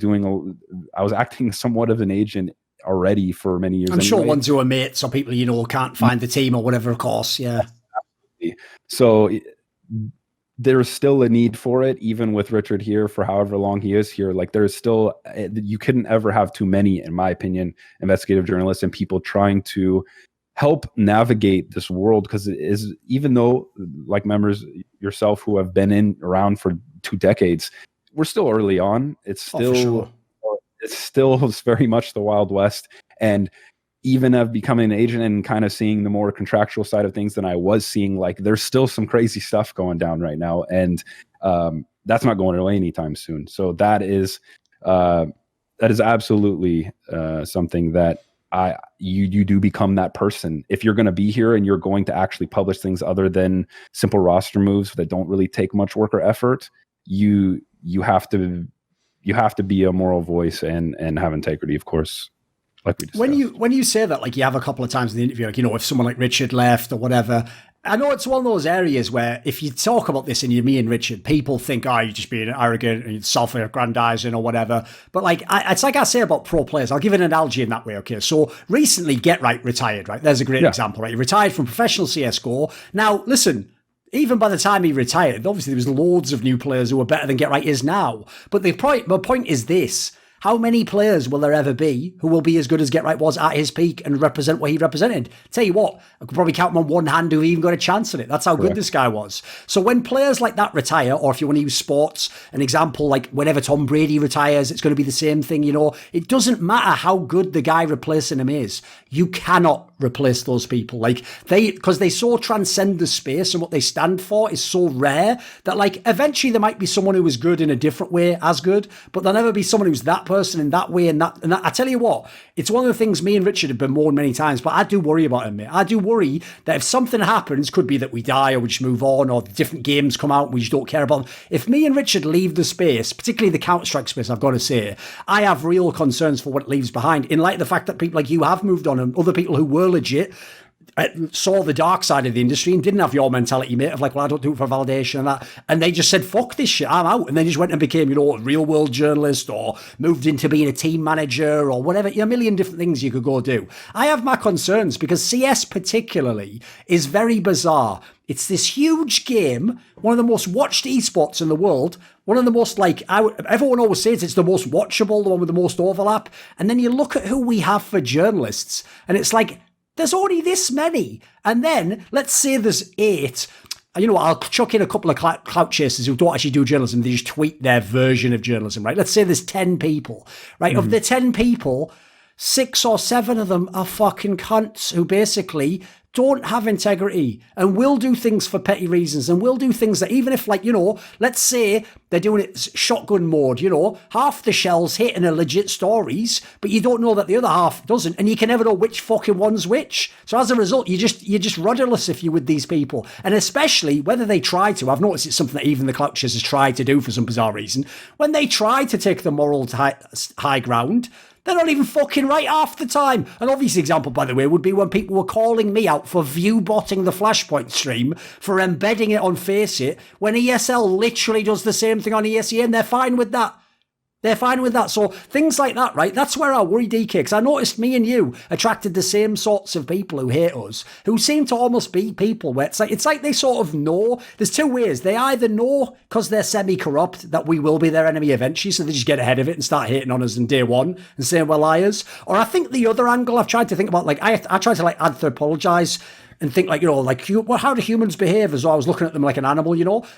acting somewhat of an agent already for many years. I'm sure ones who are mates or people, you know, can't find the team or whatever, of course. Yeah. Absolutely. So there's still a need for it, even with Richard here for however long he is here. Like, there's still, you couldn't ever have too many, in my opinion, investigative journalists and people trying to help navigate this world. Because it is, even though, like members yourself who have been around for 2 decades, we're still early on. It's still, it's still very much the Wild West. And even of becoming an agent and kind of seeing the more contractual side of things than I was seeing, like, there's still some crazy stuff going down right now. And that's not going away anytime soon. So that is absolutely something that you do become that person. If you're going to be here and you're going to actually publish things other than simple roster moves that don't really take much work or effort, you have to be a moral voice and have integrity, of course. Like when you say that, like, you have a couple of times in the interview, like, you know, if someone like Richard left or whatever, I know it's one of those areas where if you talk about this in me and Richard, people think, oh, you're just being arrogant and self-aggrandizing or whatever. But like, it's like I say about pro players. I'll give an analogy in that way. Okay, so recently Get Right retired, right? There's a great example, right? He retired from professional CSGO. Now, listen, even by the time he retired, obviously there was loads of new players who were better than Get Right is now. But my point is this. How many players will there ever be who will be as good as Get Right was at his peak and represent what he represented? Tell you what, I could probably count them on one hand who even got a chance at it. That's how good this guy was. So when players like that retire, or if you want to use sports, an example, like whenever Tom Brady retires, it's going to be the same thing, you know. It doesn't matter how good the guy replacing him is. You cannot replace those people. Like, because they so transcend the space, and what they stand for is so rare that, like, eventually there might be someone who is good in a different way as good, but there'll never be someone who's that person in that way and that. I tell you what, it's one of the things me and Richard have been mourned many times, but I do worry about him, mate. I do worry that if something happens, could be that we die or we just move on, or different games come out and we just don't care about them. If me and Richard leave the space, particularly the Counter-Strike space, I've got to say, I have real concerns for what it leaves behind, in light of the fact that people like you have moved on, and other people who were legit saw the dark side of the industry and didn't have your mentality, mate, of like, well, I don't do it for validation and that, and they just said, fuck this shit, I'm out, and then just went and became, you know, a real world journalist, or moved into being a team manager, or whatever, a million different things you could go do. I have my concerns, because CS particularly is very bizarre. It's this huge game, one of the most watched esports in the world, one of the most, like, everyone always says it's the most watchable, the one with the most overlap, and then you look at who we have for journalists, and it's like, there's only this many. And then, let's say there's 8. I'll chuck in a couple of clout chasers who don't actually do journalism. They just tweet their version of journalism, right? Let's say there's 10 people, right? Of the 10 people, 6 or 7 of them are fucking cunts who basically don't have integrity and will do things for petty reasons and will do things that even if, like, let's say they're doing it shotgun mode, half the shells hitting are legit stories, but you don't know that the other half doesn't, and you can never know which fucking one's which. So as a result, you're just rudderless if you're with these people. And especially whether they try to, I've noticed it's something that even the clout chasers try to do for some bizarre reason. When they try to take the moral high ground, they're not even fucking right half the time. An obvious example, by the way, would be when people were calling me out for view-botting the Flashpoint stream, for embedding it on Faceit, when ESL literally does the same thing on ESEA, they're fine with that. They're fine with that. So things like that, right? That's where I worry, DK, because I noticed me and you attracted the same sorts of people who hate us, who seem to almost be people where it's like they sort of know. There's 2 ways. They either know because they're semi-corrupt that we will be their enemy eventually, so they just get ahead of it and start hating on us in day one and saying we're liars. Or I think the other angle I've tried to think about, like I tried to like anthropologize and think like, how do humans behave as though I was looking at them like an animal,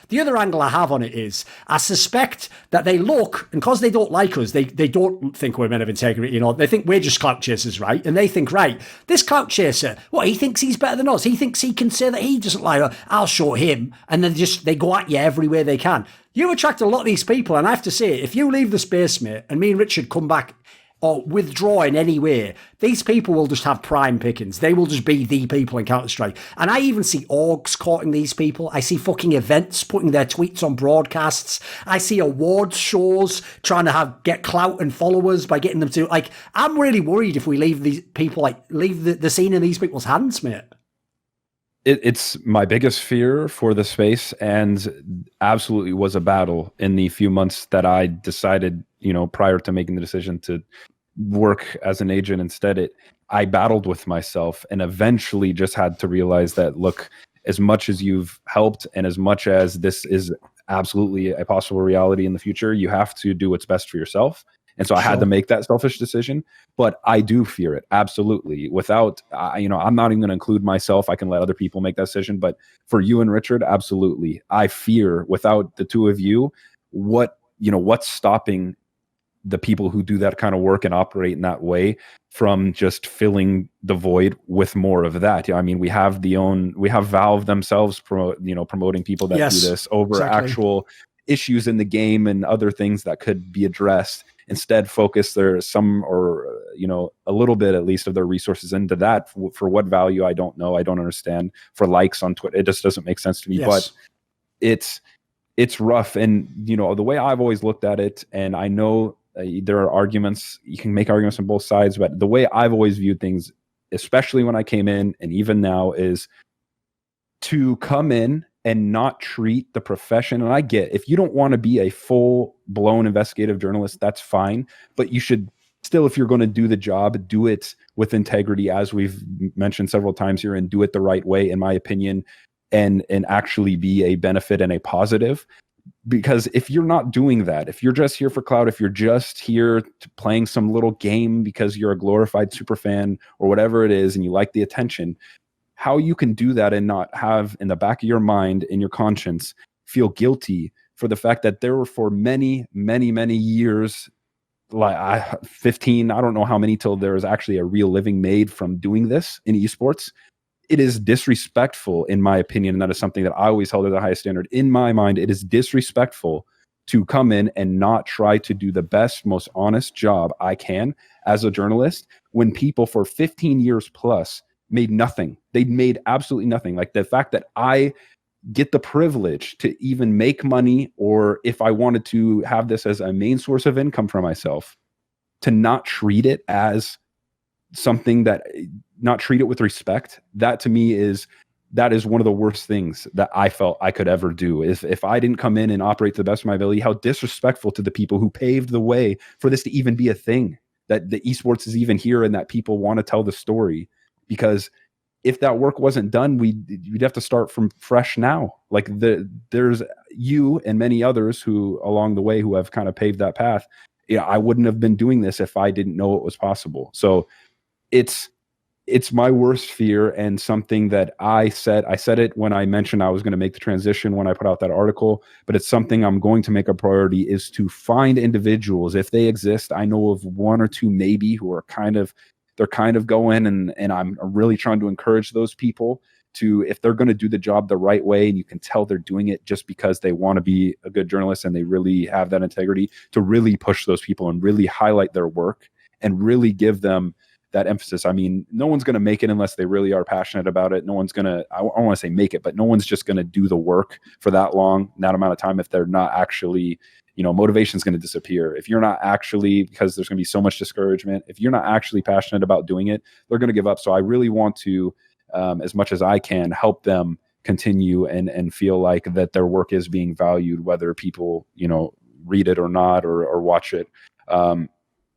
The other angle I have on it is I suspect that they look, and because they don't like us, they don't think we're men of integrity, They think we're just clout chasers, right? And they think, right, this clout chaser, he thinks he's better than us. He thinks he can say that he doesn't lie. I'll show him. And then they go at you every way they can. You attract a lot of these people, and I have to say, if you leave the space, mate, and me and Richard come back or withdraw in any way, these people will just have prime pickings. They will just be the people in Counter-Strike. And I even see orgs courting these people. I see fucking events putting their tweets on broadcasts. I see awards shows trying to get clout and followers by getting them to, I'm really worried if we leave these people, leave the scene in these people's hands, mate. It's my biggest fear for the space, and absolutely was a battle in the few months that I decided, prior to making the decision to work as an agent instead. I battled with myself and eventually just had to realize that, look, as much as you've helped and as much as this is absolutely a possible reality in the future, you have to do what's best for yourself. And so I had to make that selfish decision, but I do fear it. Absolutely. Without, I'm not even going to include myself. I can let other people make that decision, but for you and Richard, absolutely. I fear without the 2 of you, what's stopping the people who do that kind of work and operate in that way from just filling the void with more of that. I mean, we have Valve themselves promoting people that do this over actual issues in the game and other things that could be addressed. Instead, focus a little bit at least of their resources into that. For what value, I don't know. I don't understand. For likes on Twitter, it just doesn't make sense to me. Yes. But it's rough. And, the way I've always looked at it, and I know there are arguments, you can make arguments on both sides, but the way I've always viewed things, especially when I came in and even now, is to come in and not treat the profession. And I get, if you don't want to be a full-blown investigative journalist, that's fine. But you should still, if you're going to do the job, do it with integrity, as we've mentioned several times here, and do it the right way, in my opinion, and actually be a benefit and a positive. Because if you're not doing that, if you're just here for clout, if you're just here playing some little game because you're a glorified super fan or whatever it is, and you like the attention, how you can do that and not have in the back of your mind, in your conscience, feel guilty for the fact that there were, for many, many, many years, 15, I don't know how many, till there was actually a real living made from doing this in esports. It is disrespectful, in my opinion, and that is something that I always held at the highest standard. In my mind, it is disrespectful to come in and not try to do the best, most honest job I can as a journalist when people for 15 years plus made nothing. They made absolutely nothing. Like the fact that I get the privilege to even make money, or if I wanted to have this as a main source of income for myself, to not treat it as something not treat it with respect, that to me is one of the worst things that I felt I could ever do. If I didn't come in and operate to the best of my ability, how disrespectful to the people who paved the way for this to even be a thing, that the esports is even here and that people want to tell the story. Because if that work wasn't done, we'd have to start from fresh now. Like there's you and many others who along the way who have kind of paved that path. I wouldn't have been doing this if I didn't know it was possible. So it's it's my worst fear, and something that I said it when I mentioned I was going to make the transition when I put out that article, but it's something I'm going to make a priority, is to find individuals, if they exist. I know of one or two maybe who are they're kind of going, and I'm really trying to encourage those people to, if they're going to do the job the right way, and you can tell they're doing it just because they want to be a good journalist and they really have that integrity, to really push those people and really highlight their work and really give them that emphasis. I mean, no one's going to make it unless they really are passionate about it. No one's going to, I don't want to say make it, but no one's just going to do the work for that long, that amount of time, if they're not actually, motivation is going to disappear. If you're not actually, because there's going to be so much discouragement, if you're not actually passionate about doing it, they're going to give up. So I really want to, as much as I can, help them continue and feel like that their work is being valued, whether people, read it or not, or watch it.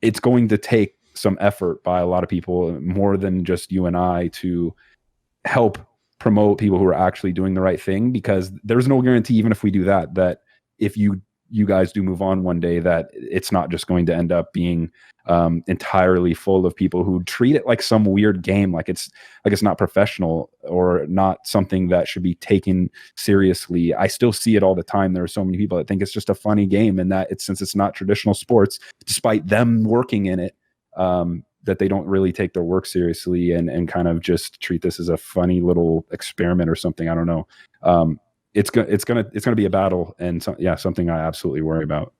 It's going to take some effort by a lot of people, more than just you and I, to help promote people who are actually doing the right thing, because there's no guarantee, even if we do that if you guys do move on one day, that it's not just going to end up being entirely full of people who treat it like some weird game, like it's not professional or not something that should be taken seriously. I still see it all the time. There are so many people that think it's just a funny game, and that since it's not traditional sports, despite them working in it, that they don't really take their work seriously and kind of just treat this as a funny little experiment or something. I don't know. It's gonna be a battle, and something I absolutely worry about.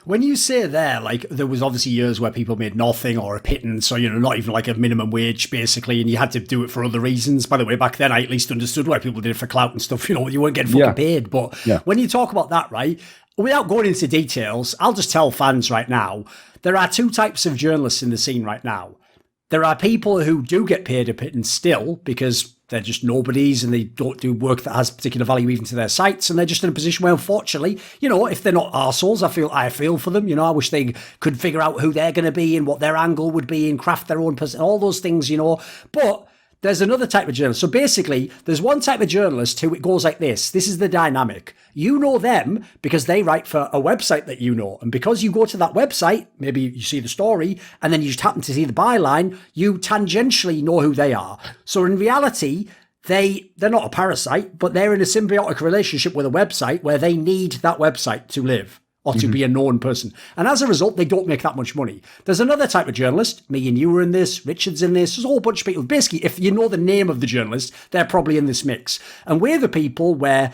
When you say there, like, there was obviously years where people made nothing or a pittance, or, not even like a minimum wage, basically, and you had to do it for other reasons. By the way, back then, I at least understood why people did it for clout and stuff. You weren't getting fucking paid. But when you talk about that, right, without going into details, I'll just tell fans right now, there are two types of journalists in the scene right now. There are people who do get paid a pittance still, because they're just nobodies and they don't do work that has particular value even to their sites, and they're just in a position where, unfortunately, if they're not arseholes, I feel for them. I wish they could figure out who they're going to be and what their angle would be and craft their own person, all those things, But there's another type of journalist. So basically, there's one type of journalist who it goes like this. This is the dynamic. You know them because they write for a website that you know. And because you go to that website, maybe you see the story, and then you just happen to see the byline, you tangentially know who they are. So in reality, they're not a parasite, but they're in a symbiotic relationship with a website where they need that website to live, or to be a known person. And as a result, they don't make that much money. There's another type of journalist. Me and you were in this, Richard's in this, there's a whole bunch of people. Basically, if you know the name of the journalist, they're probably in this mix. And we're the people where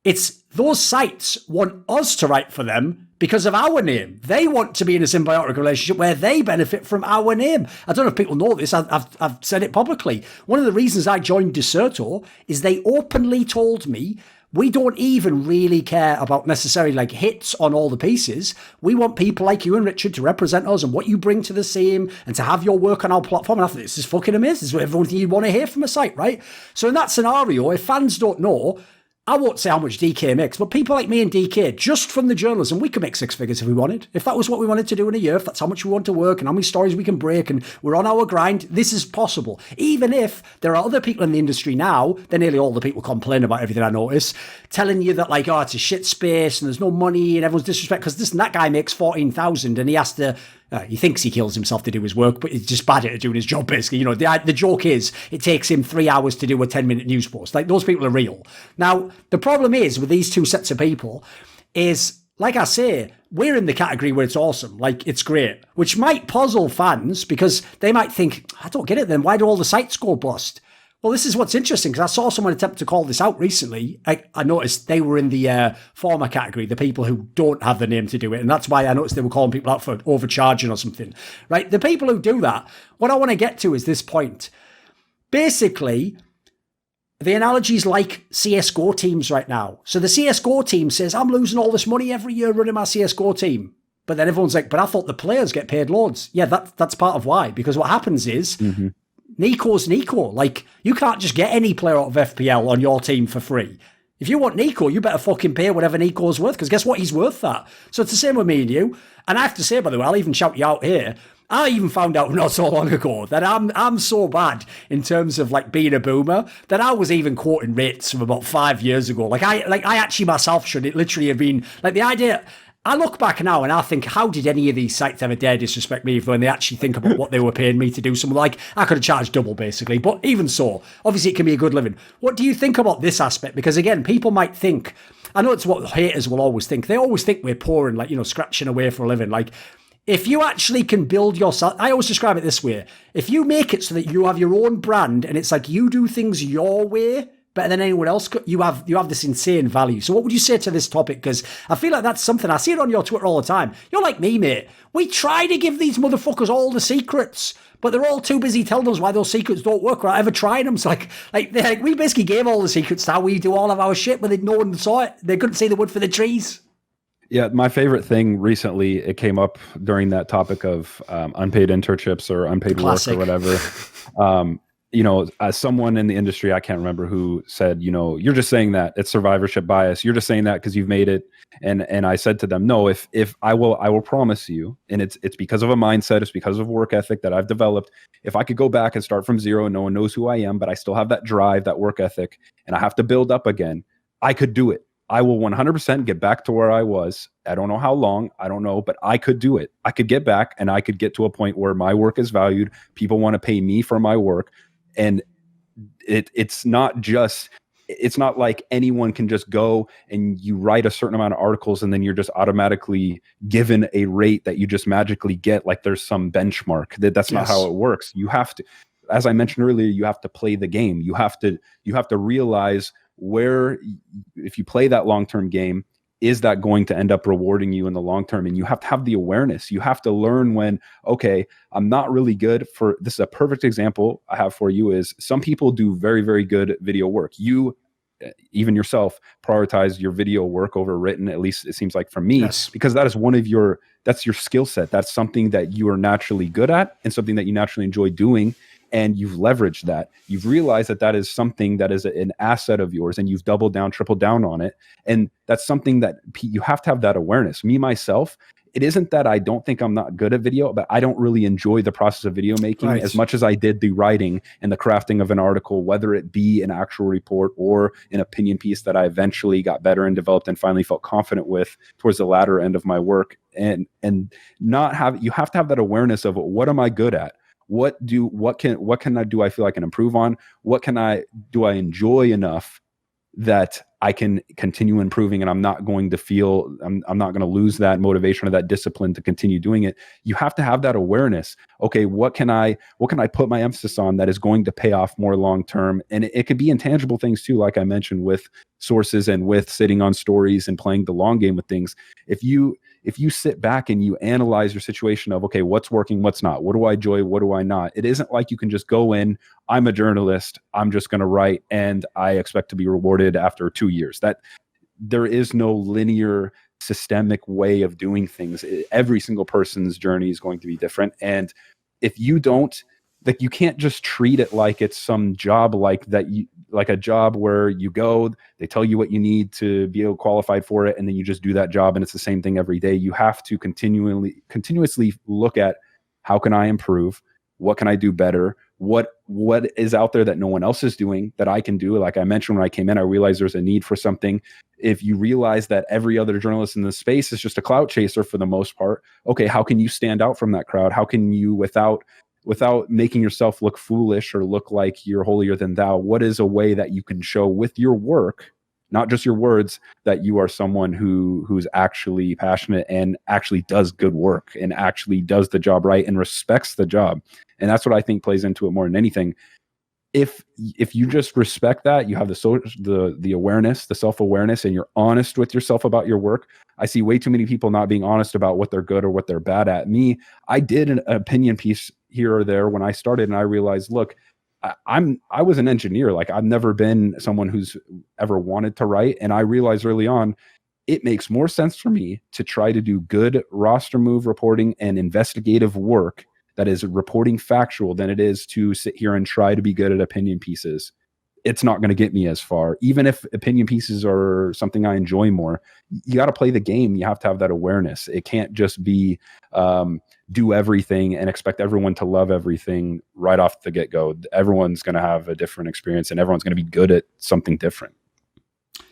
it's those sites want us to write for them because of our name. They want to be in a symbiotic relationship where they benefit from our name. I don't know if people know this. I've said it publicly. One of the reasons I joined Deserto is they openly told me, we don't even really care about necessarily like hits on all the pieces. We want people like you and Richard to represent us and what you bring to the scene and to have your work on our platform. And I think this is fucking amazing. This is what everyone you want to hear from a site, right? So in that scenario, if fans don't know, I won't say how much DK makes, but people like me and DK, just from the journalism, we could make six figures if we wanted. If that was what we wanted to do in a year, if that's how much we want to work and how many stories we can break and we're on our grind, this is possible. Even if there are other people in the industry now, they're nearly all the people complain about everything I notice, telling you that like, oh, it's a shit space and there's no money and everyone's disrespect because this and that guy makes 14,000 and he has to, he thinks he kills himself to do his work, but he's just bad at doing his job, basically. The joke is it takes him 3 hours to do a 10-minute news post. Like, those people are real. Now, the problem is with these two sets of people is, like I say, we're in the category where it's awesome. Like, it's great, which might puzzle fans because they might think, I don't get it then. Why do all the sites go bust? Well, this is what's interesting, because I saw someone attempt to call this out recently. I noticed they were in the former category, the people who don't have the name to do it. And that's why I noticed they were calling people out for overcharging or something, right? The people who do that, what I want to get to is this point. Basically, the analogy is like CSGO teams right now. So the CSGO team says, I'm losing all this money every year running my CSGO team. But then everyone's like, but I thought the players get paid loads. Yeah, that's part of why. Because what happens is... Nico's Nico. Like, you can't just get any player out of FPL on your team for free. If you want Nico, you better fucking pay whatever Nico's worth, because guess what? He's worth that. So it's the same with me and you. And I have to say, by the way, I'll even shout you out here. I even found out not so long ago that I'm so bad in terms of like being a boomer that I was even quoting rates from about 5 years ago. Like I actually myself should it literally have been like the idea. I look back now and I think, how did any of these sites ever dare disrespect me when they actually think about what they were paying me to do something like, I could have charged double basically, but even so, obviously it can be a good living. What do you think about this aspect? Because again, people might think, I know it's what haters will always think. They always think we're poor and like, you know, scratching away for a living. Like, if you actually can build yourself, I always describe it this way. If you make it so that you have your own brand and it's like you do things your way, better than anyone else, you have this insane value. So what would you say to this topic? Because I feel like that's something, I see it on your Twitter all the time. You're like me, mate. We try to give these motherfuckers all the secrets, but they're all too busy telling us why those secrets don't work without ever trying them. It's like we basically gave all the secrets to how we do all of our shit, but no one saw it. They couldn't see the wood for the trees. Yeah, my favorite thing recently, it came up during that topic of unpaid internships or unpaid work or whatever. You know, as someone in the industry, I can't remember who said, you know, you're just saying that it's survivorship bias. You're just saying that because you've made it. And I said to them, no, if I will promise you, and it's because of a mindset, it's because of work ethic that I've developed. If I could go back and start from zero and no one knows who I am, but I still have that drive, that work ethic, and I have to build up again, I could do it. I will 100% get back to where I was. I don't know how long, I don't know, but I could do it. I could get back and I could get to a point where my work is valued. People want to pay me for my work. And it's not like anyone can just go and you write a certain amount of articles and then you're just automatically given a rate that you just magically get. Like there's some benchmark. That's not how it works. You have to, as I mentioned earlier, you have to play the game. You have to realize where, if you play that long-term game, is that going to end up rewarding you in the long term? And you have to have the awareness. You have to learn when, okay, I'm not really good for this. Is a perfect example I have for you is some people do very, very good video work. You, even yourself, prioritize your video work over written, at least it seems like for me, because that is that's your skill set. That's something that you are naturally good at and something that you naturally enjoy doing. And you've leveraged that. You've realized that is something that is an asset of yours, and you've doubled down, tripled down on it. And that's something that you have to have that awareness. Me, myself, it isn't that I don't think I'm not good at video, but I don't really enjoy the process of video making as much as I did the writing and the crafting of an article, whether it be an actual report or an opinion piece that I eventually got better and developed and finally felt confident with towards the latter end of my work. And you have to have that awareness of what am I good at? What can I do? I feel I can improve on. Do I enjoy enough that I can continue improving, and I'm not going to lose that motivation or that discipline to continue doing it. You have to have that awareness. Okay, what can I put my emphasis on that is going to pay off more long term? And it could be intangible things too, like I mentioned with sources and with sitting on stories and playing the long game with things. If you sit back and you analyze your situation of, okay, what's working, what's not, what do I enjoy, what do I not? It isn't like you can just go in, I'm a journalist, I'm just going to write and I expect to be rewarded after 2 years. That there is no linear systemic way of doing things. Every single person's journey is going to be different. And if you don't, like, you can't just treat it like it's some job like a job where you go, they tell you what you need to be qualified for it, and then you just do that job and it's the same thing every day. You have to continuously look at, how can I improve? What can I do better? What is out there that no one else is doing that I can do? Like I mentioned, when I came in, I realized there's a need for something. If you realize that every other journalist in the space is just a clout chaser for the most part, okay, how can you stand out from that crowd? How can you, without making yourself look foolish or look like you're holier than thou, what is a way that you can show with your work, not just your words, that you are someone who's actually passionate and actually does good work and actually does the job right and respects the job? And that's what I think plays into it more than anything. If you just respect that, you have the awareness, the self-awareness, and you're honest with yourself about your work. I see way too many people not being honest about what they're good or what they're bad at. Me, I did an opinion piece here or there when I started, and I realized, look, I was an engineer. Like, I've never been someone who's ever wanted to write. And I realized early on, it makes more sense for me to try to do good roster move reporting and investigative work that is reporting factual than it is to sit here and try to be good at opinion pieces. It's not going to get me as far. Even if opinion pieces are something I enjoy more, you got to play the game. You have to have that awareness. It can't just be do everything and expect everyone to love everything right off the get-go. Everyone's going to have a different experience and everyone's going to be good at something different.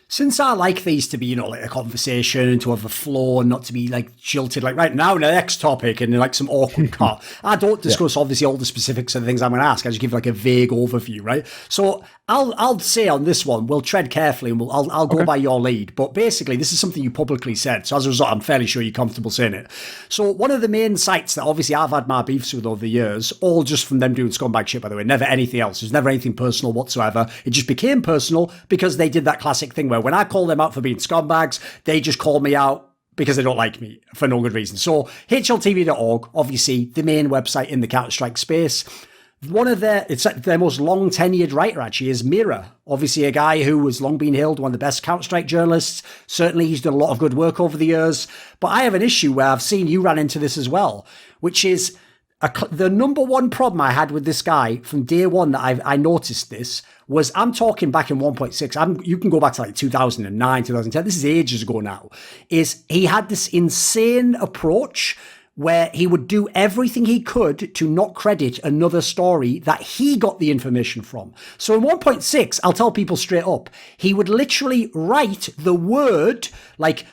Since I like these to be, like a conversation and to have a flow and not to be like jilted, like right now, the next topic and like some awkward cut. I don't discuss obviously all the specifics of the things I'm going to ask. I just give like a vague overview, right? So I'll say on this one, we'll tread carefully and I'll go by your lead. But basically, this is something you publicly said. So as a result, I'm fairly sure you're comfortable saying it. So one of the main sites that obviously I've had my beefs with over the years, all just from them doing scumbag shit, by the way, never anything else. There's never anything personal whatsoever. It just became personal because they did that classic thing where when I call them out for being scumbags, they just call me out because they don't like me for no good reason. So hltv.org, obviously the main website in the Counter-Strike space. One of their most long tenured writer actually is Mira, obviously a guy who has long been hailed one of the best Counter-Strike journalists. Certainly he's done a lot of good work over the years, but I have an issue where I've seen you ran into this as well, which is the number one problem I had with this guy from day one that I noticed this was, I'm talking back in 1.6, you can go back to like 2009, 2010, this is ages ago now, is he had this insane approach where he would do everything he could to not credit another story that he got the information from. So in 1.6, I'll tell people straight up, he would literally write the word like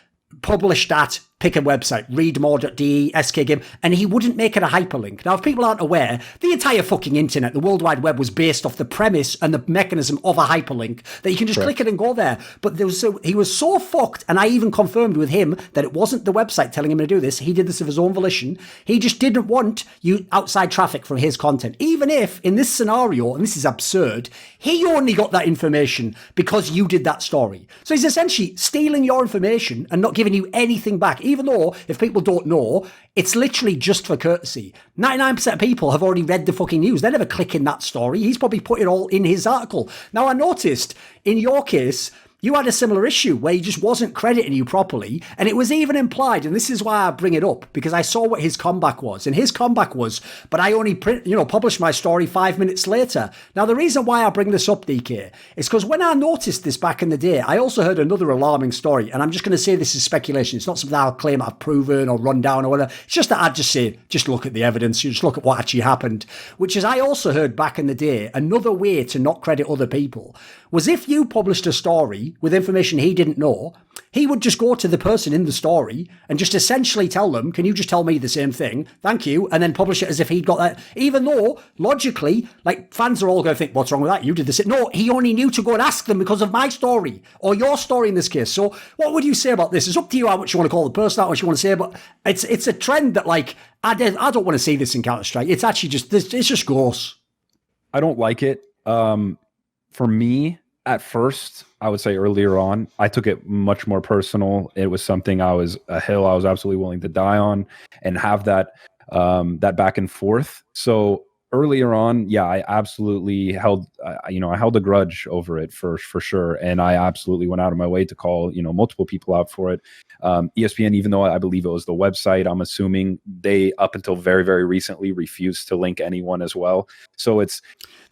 published at, pick a website, readmore.de, skgame, and he wouldn't make it a hyperlink. Now, if people aren't aware, the entire fucking internet, the World Wide Web, was based off the premise and the mechanism of a hyperlink that you can just click it and go there. But he was so fucked, and I even confirmed with him that it wasn't the website telling him to do this. He did this of his own volition. He just didn't want you outside traffic from his content. Even if, in this scenario, and this is absurd, he only got that information because you did that story. So he's essentially stealing your information and not giving you anything back. Even though, if people don't know, it's literally just for courtesy. 99% of people have already read the fucking news. They're never clicking that story. He's probably put it all in his article. Now, I noticed, in your case, you had a similar issue where he just wasn't crediting you properly. And it was even implied, and this is why I bring it up, because I saw what his comeback was. And his comeback was, but I only published my story 5 minutes later. Now, the reason why I bring this up, DK, is because when I noticed this back in the day, I also heard another alarming story. And I'm just going to say this is speculation. It's not something I'll claim I've proven or run down or whatever. It's just that I'd just say, just look at the evidence. You just look at what actually happened, which is I also heard back in the day, another way to not credit other people was if you published a story with information he didn't know, he would just go to the person in the story and just essentially tell them, can you just tell me the same thing? Thank you. And then publish it as if he'd got that. Even though, logically, like fans are all going to think, what's wrong with that? You did this. No, he only knew to go and ask them because of my story or your story in this case. So what would you say about this? It's up to you how much you want to call the person, how much you want to say, but it's a trend that like, I don't want to see this in Counter-Strike. It's actually it's just gross. I don't like it. For me, at first, I would say earlier on, I took it much more personal. It was something a hill I was absolutely willing to die on and have that back and forth. So earlier on, yeah, I absolutely held a grudge over it for sure. And I absolutely went out of my way to call, multiple people out for it. ESPN, even though I believe it was the website, I'm assuming they, up until very, very recently, refused to link anyone as well. So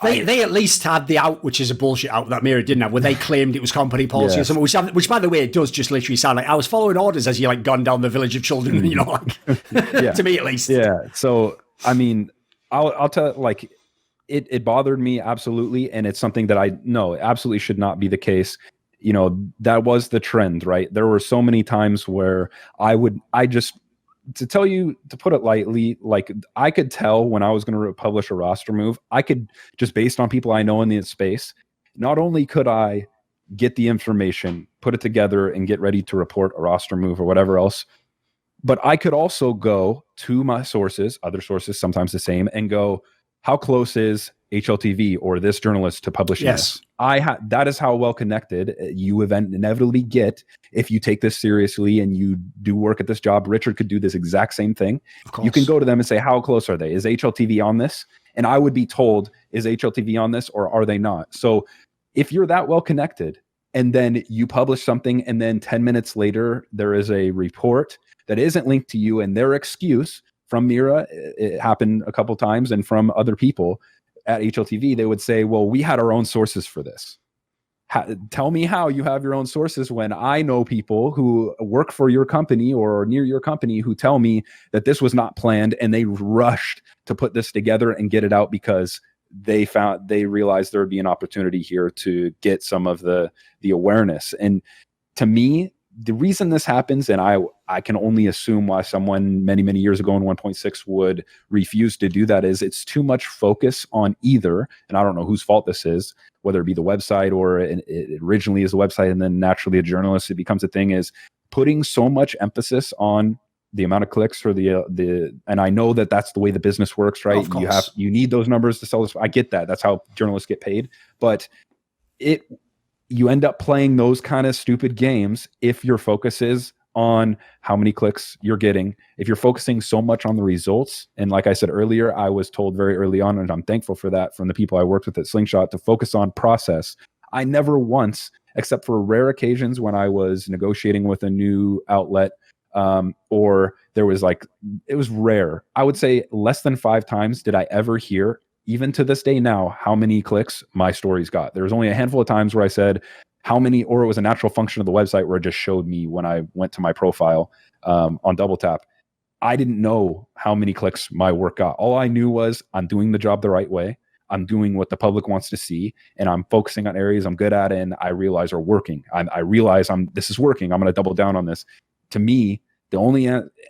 they at least had the out, which is a bullshit out that Mirror didn't have, where they claimed it was company policy or something, which by the way, it does just literally sound like I was following orders as you like gone down the village of children, to me at least. Yeah. So, I mean, I'll tell, like, it bothered me absolutely, and it's something that I know absolutely should not be the case. That was the trend, right? There were so many times where to put it lightly, like I could tell when I was going to publish a roster move, I could just based on people I know in the space, not only could I get the information, put it together and get ready to report a roster move or whatever else, but I could also go to my sources, other sources, sometimes the same, and go, how close is HLTV or this journalist to publishing this? That is how well connected you inevitably get if you take this seriously and you do work at this job. Richard could do this exact same thing. You can go to them and say, how close are they? Is HLTV on this? And I would be told, is HLTV on this or are they not? So if you're that well connected and then you publish something and then 10 minutes later, there is a report that isn't linked to you, and their excuse from Mira, it happened a couple times, and from other people at HLTV, they would say, well, we had our own sources for this. Tell me how you have your own sources when I know people who work for your company or near your company who tell me that this was not planned and they rushed to put this together and get it out because they realized there would be an opportunity here to get some of the awareness. And to me, the reason this happens, and I can only assume why someone many years ago in 1.6 would refuse to do that, is it's too much focus on either, and I don't know whose fault this is, whether it be the website or it originally is the website and then naturally a journalist, it becomes a thing, is putting so much emphasis on the amount of clicks or the and I know that that's the way the business works, right? You need those numbers to sell this. I get that. That's how journalists get paid. But you end up playing those kind of stupid games if your focus is on how many clicks you're getting. If you're focusing so much on the results, and like I said earlier, I was told very early on, and I'm thankful for that from the people I worked with at Slingshot, to focus on process. I never once, except for rare occasions when I was negotiating with a new outlet, or there was it was rare. I would say less than 5 times did I ever hear, even to this day now, how many clicks my stories got. There was only a handful of times where I said how many, or it was a natural function of the website where it just showed me when I went to my profile on Double Tap. I didn't know how many clicks my work got. All I knew was I'm doing the job the right way. I'm doing what the public wants to see, and I'm focusing on areas I'm good at and I realize are working. I realize this is working. I'm going to double down on this. To me, the only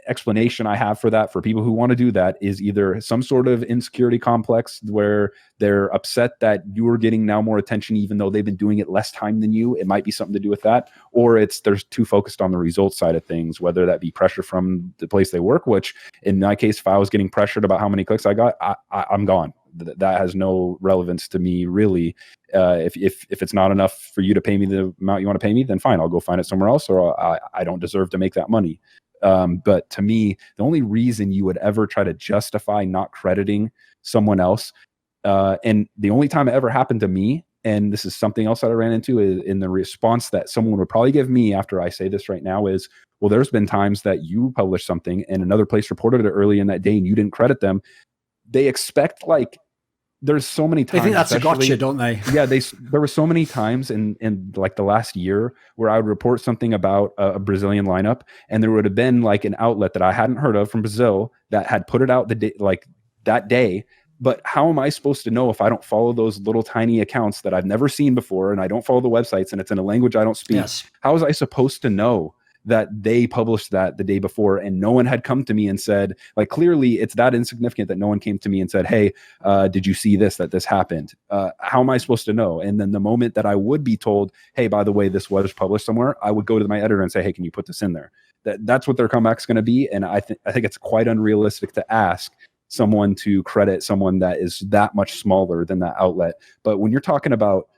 explanation I have for that, for people who want to do that, is either some sort of insecurity complex where they're upset that you are getting now more attention even though they've been doing it less time than you. It might be something to do with that. Or they're too focused on the results side of things, whether that be pressure from the place they work, which in my case, if I was getting pressured about how many clicks I got, I'm gone. That has no relevance to me, really. If it's not enough for you to pay me the amount you want to pay me, then fine, I'll go find it somewhere else, or I don't deserve to make that money. But to me, the only reason you would ever try to justify not crediting someone else, and the only time it ever happened to me, and this is something else that I ran into, is in the response that someone would probably give me after I say this right now, is, well, there's been times that you published something and another place reported it early in that day and you didn't credit them. They expect, there's so many times. They think that's a gotcha, don't they? Yeah, there were so many times in the last year where I would report something about a Brazilian lineup, and there would have been an outlet that I hadn't heard of from Brazil that had put it out that day. But how am I supposed to know if I don't follow those little tiny accounts that I've never seen before, and I don't follow the websites, and it's in a language I don't speak? Yes. How was I supposed to know that they published that the day before and no one had come to me and said, clearly it's that insignificant that no one came to me and said, hey, did you see that this happened? How am I supposed to know? And then the moment that I would be told, hey, by the way, this was published somewhere, I would go to my editor and say, hey, can you put this in there? That's what their comeback's going to be. And I think it's quite unrealistic to ask someone to credit someone that is that much smaller than that outlet. But when you're talking about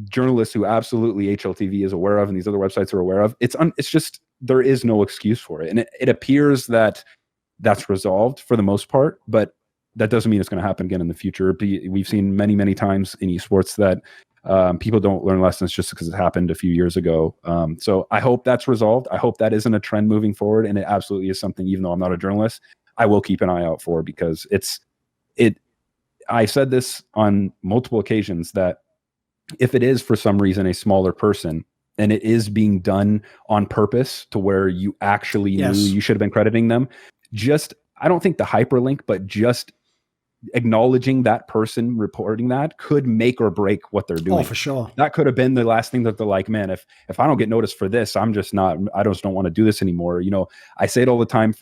journalists who absolutely HLTV is aware of and these other websites are aware of, it's just, there is no excuse for it. And it appears that that's resolved for the most part, but that doesn't mean it's going to happen again in the future. We've seen many times in esports that people don't learn lessons just because it happened a few years ago. So I hope that's resolved. I hope that isn't a trend moving forward. And it absolutely is something, even though I'm not a journalist, I will keep an eye out for, because I said this on multiple occasions that if it is for some reason a smaller person and it is being done on purpose to where you actually knew you should have been crediting them, I don't think the hyperlink, but just acknowledging that person reporting that could make or break what they're doing. Oh, for sure. That could have been the last thing that they're like, man, if I don't get noticed for this, I just don't want to do this anymore. I say it all the time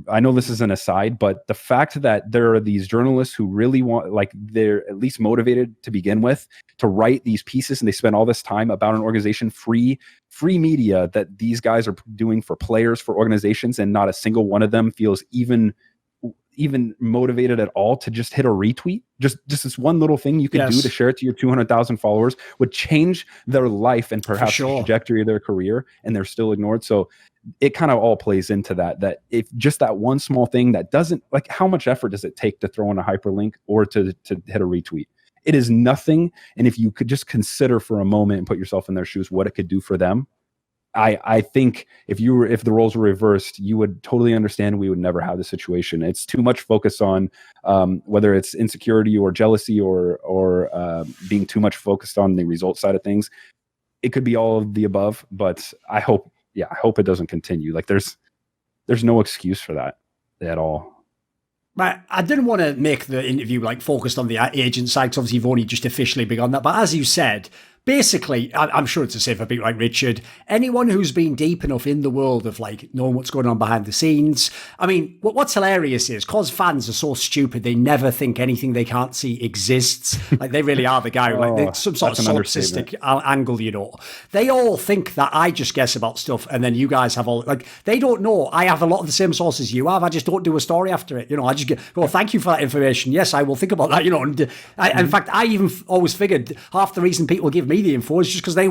I know this is an aside, but the fact that there are these journalists who really want, they're at least motivated to begin with to write these pieces, and they spend all this time about an organization, free media that these guys are doing for players, for organizations, and not a single one of them feels even motivated at all to just hit a retweet. Just this one little thing you could do to share it to your 200,000 followers would change their life and perhaps the trajectory of their career, and they're still ignored. So it kind of all plays into that if just that one small thing that doesn't, how much effort does it take to throw in a hyperlink or to hit a retweet? It is nothing. And if you could just consider for a moment and put yourself in their shoes, what it could do for them, I think if the roles were reversed, you would totally understand. We would never have this situation. It's too much focus on whether it's insecurity or jealousy or being too much focused on the result side of things. It could be all of the above, but I hope it doesn't continue. There's no excuse for that at all. Right, I didn't want to make the interview like focused on the agent side, because obviously you've only just officially begun that. But as you said, basically, I'm sure it's the same for people like Richard. Anyone who's been deep enough in the world of like knowing what's going on behind the scenes. I mean, what's hilarious is because fans are so stupid, they never think anything they can't see exists. Like they really are the guy, like some sort of solipsistic angle, you know. They all think that I just guess about stuff, and then you guys have all like they don't know. I have a lot of the same sources you have. I just don't do a story after it, you know. I just go, thank you for that information. Yes, I will think about that, you know. And in fact, I even always figured half the reason people give me the info is just because they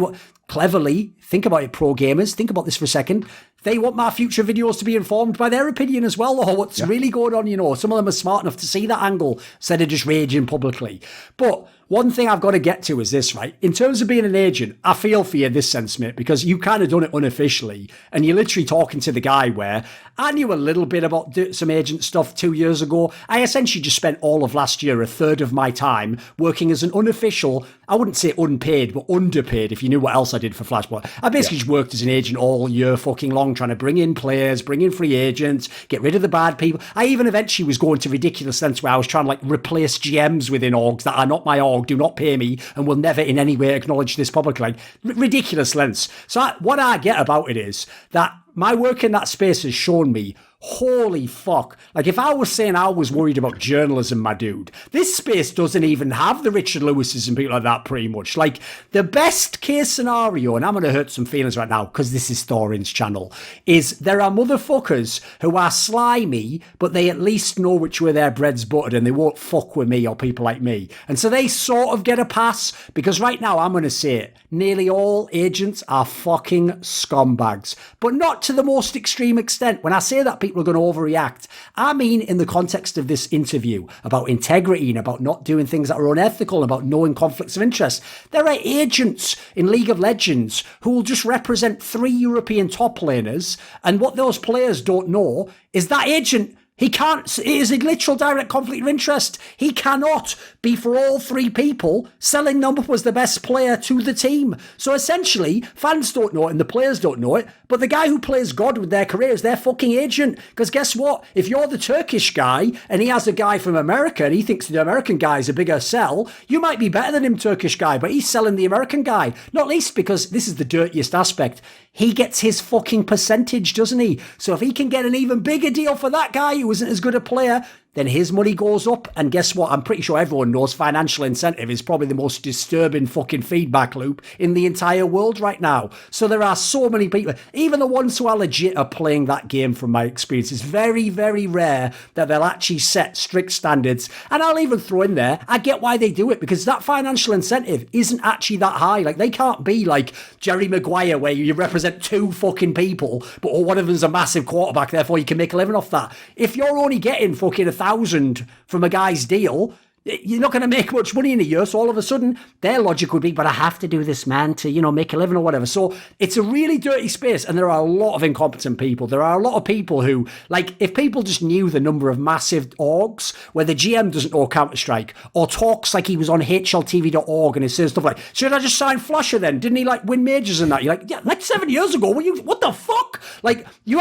cleverly think about it. Pro gamers, think about this for a second. They want my future videos to be informed by their opinion as well, or what's really going on, you know. Some of them are smart enough to see that angle instead of just raging publicly. But one thing I've got to get to is this, right? In terms of being an agent, I feel for you in this sense, mate, because you kind of done it unofficially, and you're literally talking to the guy where I knew a little bit about some agent stuff 2 years ago. I essentially just spent all of last year, a third of my time, working as an unofficial, I wouldn't say unpaid, but underpaid, if you knew what else I did for Flashpoint. I basically just worked as an agent all year fucking long, trying to bring in players, bring in free agents, get rid of the bad people. I even eventually was going to ridiculous lengths where I was trying to like replace GMs within orgs that are not my org, do not pay me, and will never in any way acknowledge this publicly. Like ridiculous lengths. So what I get about it is that my work in that space has shown me, holy fuck. Like, if I was saying I was worried about journalism, my dude, this space doesn't even have the Richard Lewises and people like that, pretty much. Like, the best case scenario, and I'm going to hurt some feelings right now because this is Thorin's channel, is there are motherfuckers who are slimy, but they at least know which way their bread's buttered and they won't fuck with me or people like me. And so they sort of get a pass, because right now, I'm going to say it, nearly all agents are fucking scumbags, but not to the most extreme extent. When I say that, people are going to overreact. I mean, in the context of this interview about integrity and about not doing things that are unethical, about knowing conflicts of interest, there are agents in League of Legends who will just represent 3 European top laners, and what those players don't know is that agent, he can't, it is a literal direct conflict of interest. He cannot be for all 3 people selling them up as the best player to the team. So essentially, fans don't know it and the players don't know it, but the guy who plays God with their career is their fucking agent. Because guess what? If you're the Turkish guy and he has a guy from America and he thinks the American guy is a bigger sell, you might be better than him, Turkish guy, but he's selling the American guy. Not least because this is the dirtiest aspect. He gets his fucking percentage, doesn't he? So if he can get an even bigger deal for that guy who isn't as good a player, then his money goes up. And guess what? I'm pretty sure everyone knows financial incentive is probably the most disturbing fucking feedback loop in the entire world right now. So there are so many people, even the ones who are legit are playing that game from my experience. It's very, very rare that they'll actually set strict standards. And I'll even throw in there, I get why they do it, because that financial incentive isn't actually that high. Like, they can't be like Jerry Maguire where you represent 2 fucking people, but one of them's a massive quarterback, therefore you can make a living off that. If you're only getting fucking 1,000 from a guy's deal, you're not going to make much money in a year. So all of a sudden, their logic would be, but I have to do this, man, to, you know, make a living or whatever. So it's a really dirty space. And there are a lot of incompetent people. There are a lot of people who, like, if people just knew the number of massive orgs where the GM doesn't know Counter-Strike or talks like he was on hltv.org and he says stuff like, should I just sign Flusher then? Didn't he, like, win majors and that? You're like, yeah, like 7 years ago. What the fuck? Like, you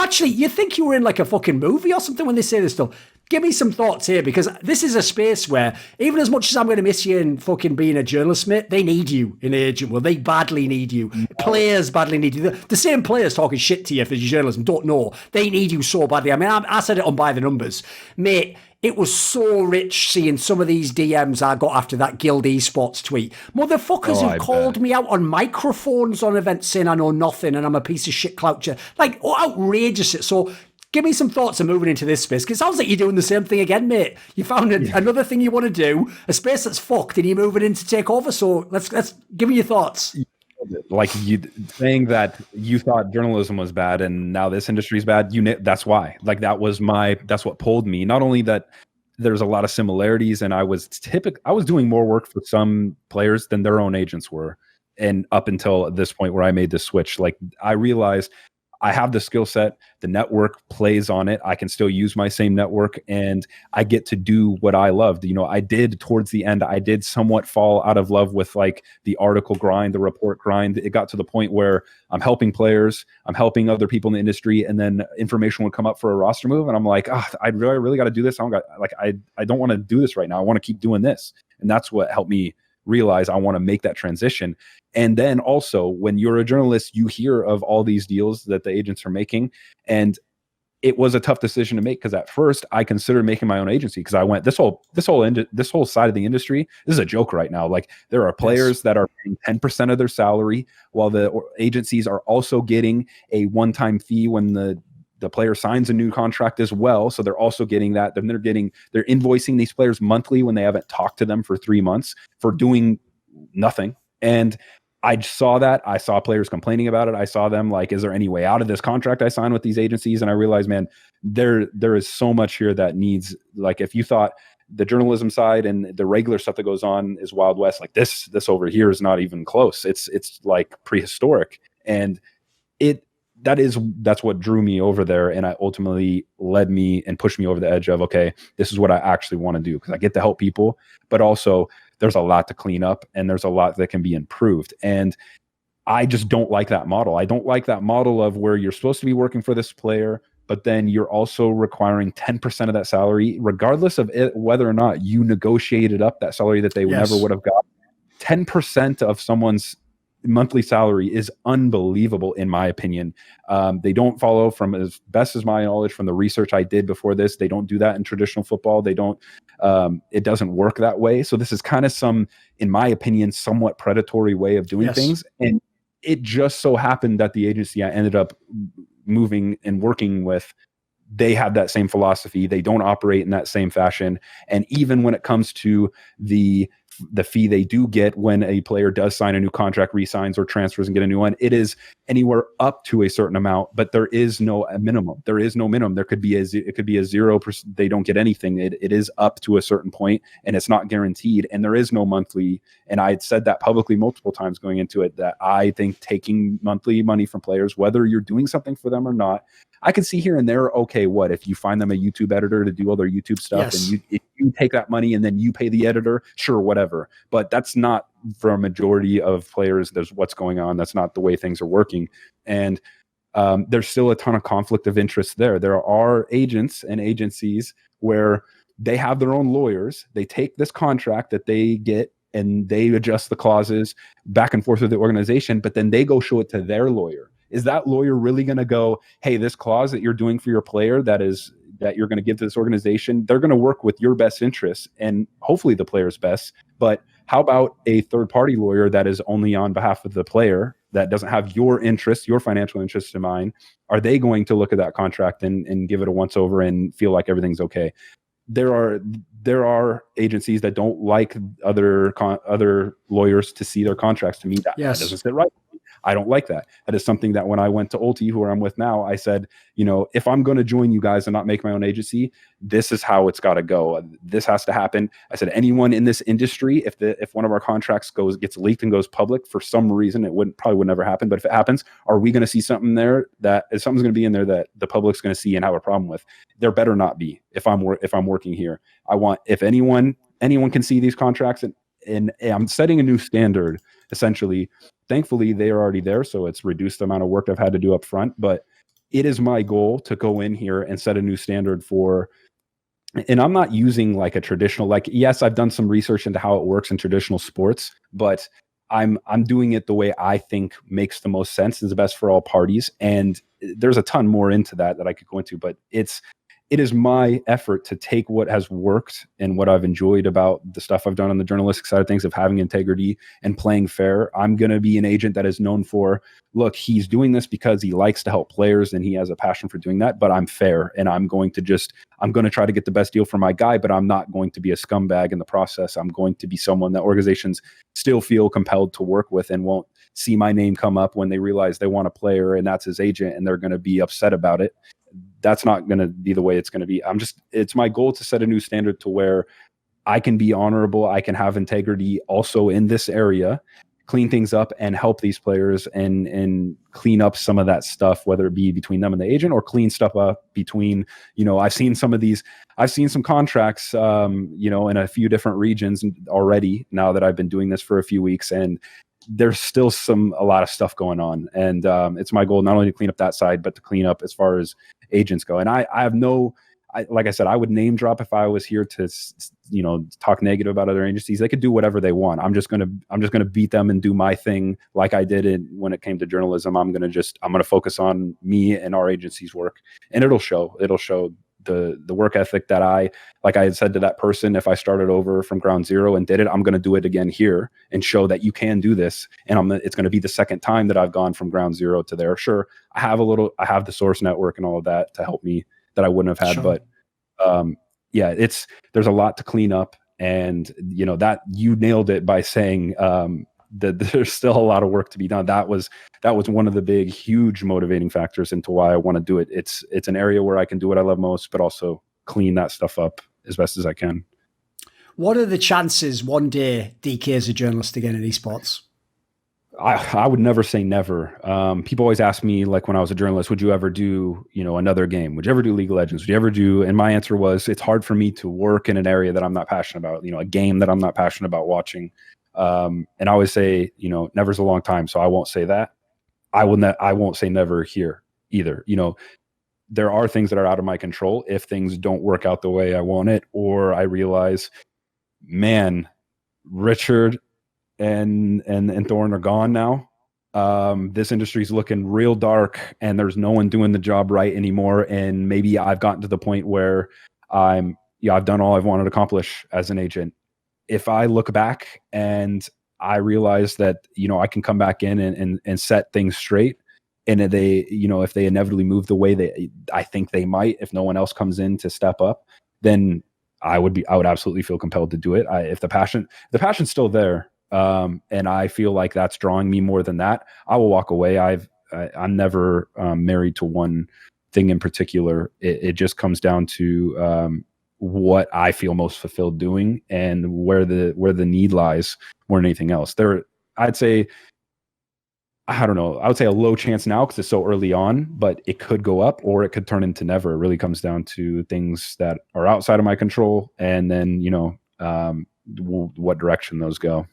think you were in, like, a fucking movie or something when they say this stuff. Give me some thoughts here, because this is a space where, even as much as I'm going to miss you in fucking being a journalist, mate, they need you in the agent world. They badly need you. Players badly need you. The same players talking shit to you for your journalism don't know. They need you so badly. I mean, I said it on By the Numbers. Mate, it was so rich seeing some of these DMs I got after that Guild Esports tweet. Motherfuckers who called me out on microphones on events saying I know nothing and I'm a piece of shit cloucher. Like, outrageous. So give me some thoughts on moving into this space, because it sounds like you're doing the same thing again, mate. You found another thing you want to do, a space that's fucked, and you're moving in to take over. So let's give me your thoughts. Like, you saying that you thought journalism was bad and now this industry is bad, that's why. Like, that's what pulled me. Not only that there's a lot of similarities, and I was doing more work for some players than their own agents were. And up until this point where I made this switch, like, I realized I have the skill set, the network plays on it. I can still use my same network and I get to do what I loved. You know, I did towards the end, I did somewhat fall out of love with like the article grind, the report grind. It got to the point where I'm helping players, I'm helping other people in the industry, and then information would come up for a roster move. And I'm like, I really got to do this. I don't want to do this right now. I want to keep doing this. And that's what helped me realize I want to make that transition. And then also when you're a journalist, you hear of all these deals that the agents are making. And it was a tough decision to make because at first I considered making my own agency because I went, this whole side of the industry, this is a joke right now. Like there are players that are paying 10% of their salary while the agencies are also getting a one-time fee when the player signs a new contract as well. So they're also getting that. Then they're invoicing these players monthly when they haven't talked to them for 3 months for doing nothing. And I saw that. I saw players complaining about it. I saw them like, is there any way out of this contract I signed with these agencies? And I realized, man, there is so much here that needs, like, if you thought the journalism side and the regular stuff that goes on is Wild West, like this over here is not even close. It's like prehistoric. And that's what drew me over there. And I ultimately led me and pushed me over the edge of, okay, this is what I actually want to do because I get to help people, but also there's a lot to clean up and there's a lot that can be improved. And I just don't like that model. I don't like that model of where you're supposed to be working for this player, but then you're also requiring 10% of that salary, regardless of whether or not you negotiated up that salary that they never would have got. 10% of someone's monthly salary is unbelievable in my opinion. They don't follow, from as best as my knowledge from the research I did before this, they don't do that in traditional football. They don't, it doesn't work that way. So this is kind of some, in my opinion, somewhat predatory way of doing things. And it just so happened that the agency I ended up moving and working with, they have that same philosophy. They don't operate in that same fashion. And even when it comes to the fee they do get when a player does sign a new contract, resigns or transfers and get a new one, it is anywhere up to a certain amount, but there is no minimum. There is no minimum. There could be it could be a 0%. They don't get anything. It is up to a certain point and it's not guaranteed. And there is no monthly. And I had said that publicly multiple times going into it, that I think taking monthly money from players, whether you're doing something for them or not, I can see here and there, okay, what if you find them a YouTube editor to do all their YouTube stuff and if you take that money and then you pay the editor, sure, whatever. But that's not, for a majority of players, there's what's going on. That's not the way things are working. And there's still a ton of conflict of interest there. There are agents and agencies where they have their own lawyers. They take this contract that they get and they adjust the clauses back and forth with the organization, but then they go show it to their lawyer. Is that lawyer really going to go, hey, this clause that you're doing for your player that you're going to give to this organization, they're going to work with your best interests and hopefully the player's best. But how about a third-party lawyer that is only on behalf of the player, that doesn't have your interests, your financial interests in mind? Are they going to look at that contract and give it a once-over and feel like everything's okay? There are agencies that don't like other lawyers to see their contracts. To me, that doesn't sit right. I don't like that. That is something that when I went to Ulti, who I'm with now, I said, if I'm going to join you guys and not make my own agency, this is how it's got to go. This has to happen. I said, anyone in this industry, if one of our contracts gets leaked and goes public for some reason, probably would never happen. But if it happens, are we going to see something there something's going to be in there that the public's going to see and have a problem with? There better not be. If I'm working here, I want, if anyone can see these contracts and I'm setting a new standard essentially. Thankfully, they are already there, so it's reduced the amount of work I've had to do up front. But it is my goal to go in here and set a new standard for, and I'm not using like a traditional, like, yes, I've done some research into how it works in traditional sports, but I'm doing it the way I think makes the most sense, is the best for all parties. And there's a ton more into that I could go into, but it is my effort to take what has worked and what I've enjoyed about the stuff I've done on the journalistic side of things, of having integrity and playing fair. I'm going to be an agent that is known for, look, he's doing this because he likes to help players and he has a passion for doing that, but I'm fair and I'm going to try to get the best deal for my guy, but I'm not going to be a scumbag in the process. I'm going to be someone that organizations still feel compelled to work with and won't see my name come up when they realize they want a player and that's his agent and they're going to be upset about it. That's not going to be the way it's going to be. It's my goal to set a new standard to where I can be honorable. I can have integrity also in this area. clean things up and help these players and clean up some of that stuff, whether it be between them and the agent or clean stuff up between, I've seen some contracts, in a few different regions already now that I've been doing this for a few weeks, and there's still a lot of stuff going on. And it's my goal not only to clean up that side, but to clean up as far as agents go. And I have like I said, I would name drop if I was here to, talk negative about other agencies. They could do whatever they want. I'm just gonna beat them and do my thing like I did when it came to journalism. I'm gonna focus on me and our agency's work, and it'll show. It'll show the work ethic that like I had said to that person, if I started over from ground zero and did it, I'm gonna do it again here and show that you can do this. And it's gonna be the second time that I've gone from ground zero to there. Sure, I have the source network and all of that to help me that I wouldn't have had. Sure. But there's a lot to clean up, and that you nailed it by saying that there's still a lot of work to be done. That was one of the big, huge motivating factors into why I want to do it. It's an area where I can do what I love most, but also clean that stuff up as best as I can. What are the chances one day DK is a journalist again in esports? I would never say never. People always ask me, like when I was a journalist, would you ever do, another game? Would you ever do League of Legends? Would you ever do? And my answer was, it's hard for me to work in an area that I'm not passionate about, a game that I'm not passionate about watching. And I always say, never's a long time. So I won't say that. I won't say never here either. There are things that are out of my control. If things don't work out the way I want it, or I realize, man, Richard and Thorin are gone now. This industry is looking real dark, and there's no one doing the job right anymore. And maybe I've gotten to the point where I've done all I've wanted to accomplish as an agent. If I look back and I realize that, I can come back in and set things straight, and if they inevitably move the way I think they might, if no one else comes in to step up, then I would absolutely feel compelled to do it. If the passion's still there, and I feel like that's drawing me more than that, I will walk away. I'm never married to one thing in particular. It just comes down to what I feel most fulfilled doing and where the need lies more than anything else. I'd say, I don't know, I would say a low chance now because it's so early on, but it could go up or it could turn into never. It really comes down to things that are outside of my control, and then, what direction those go.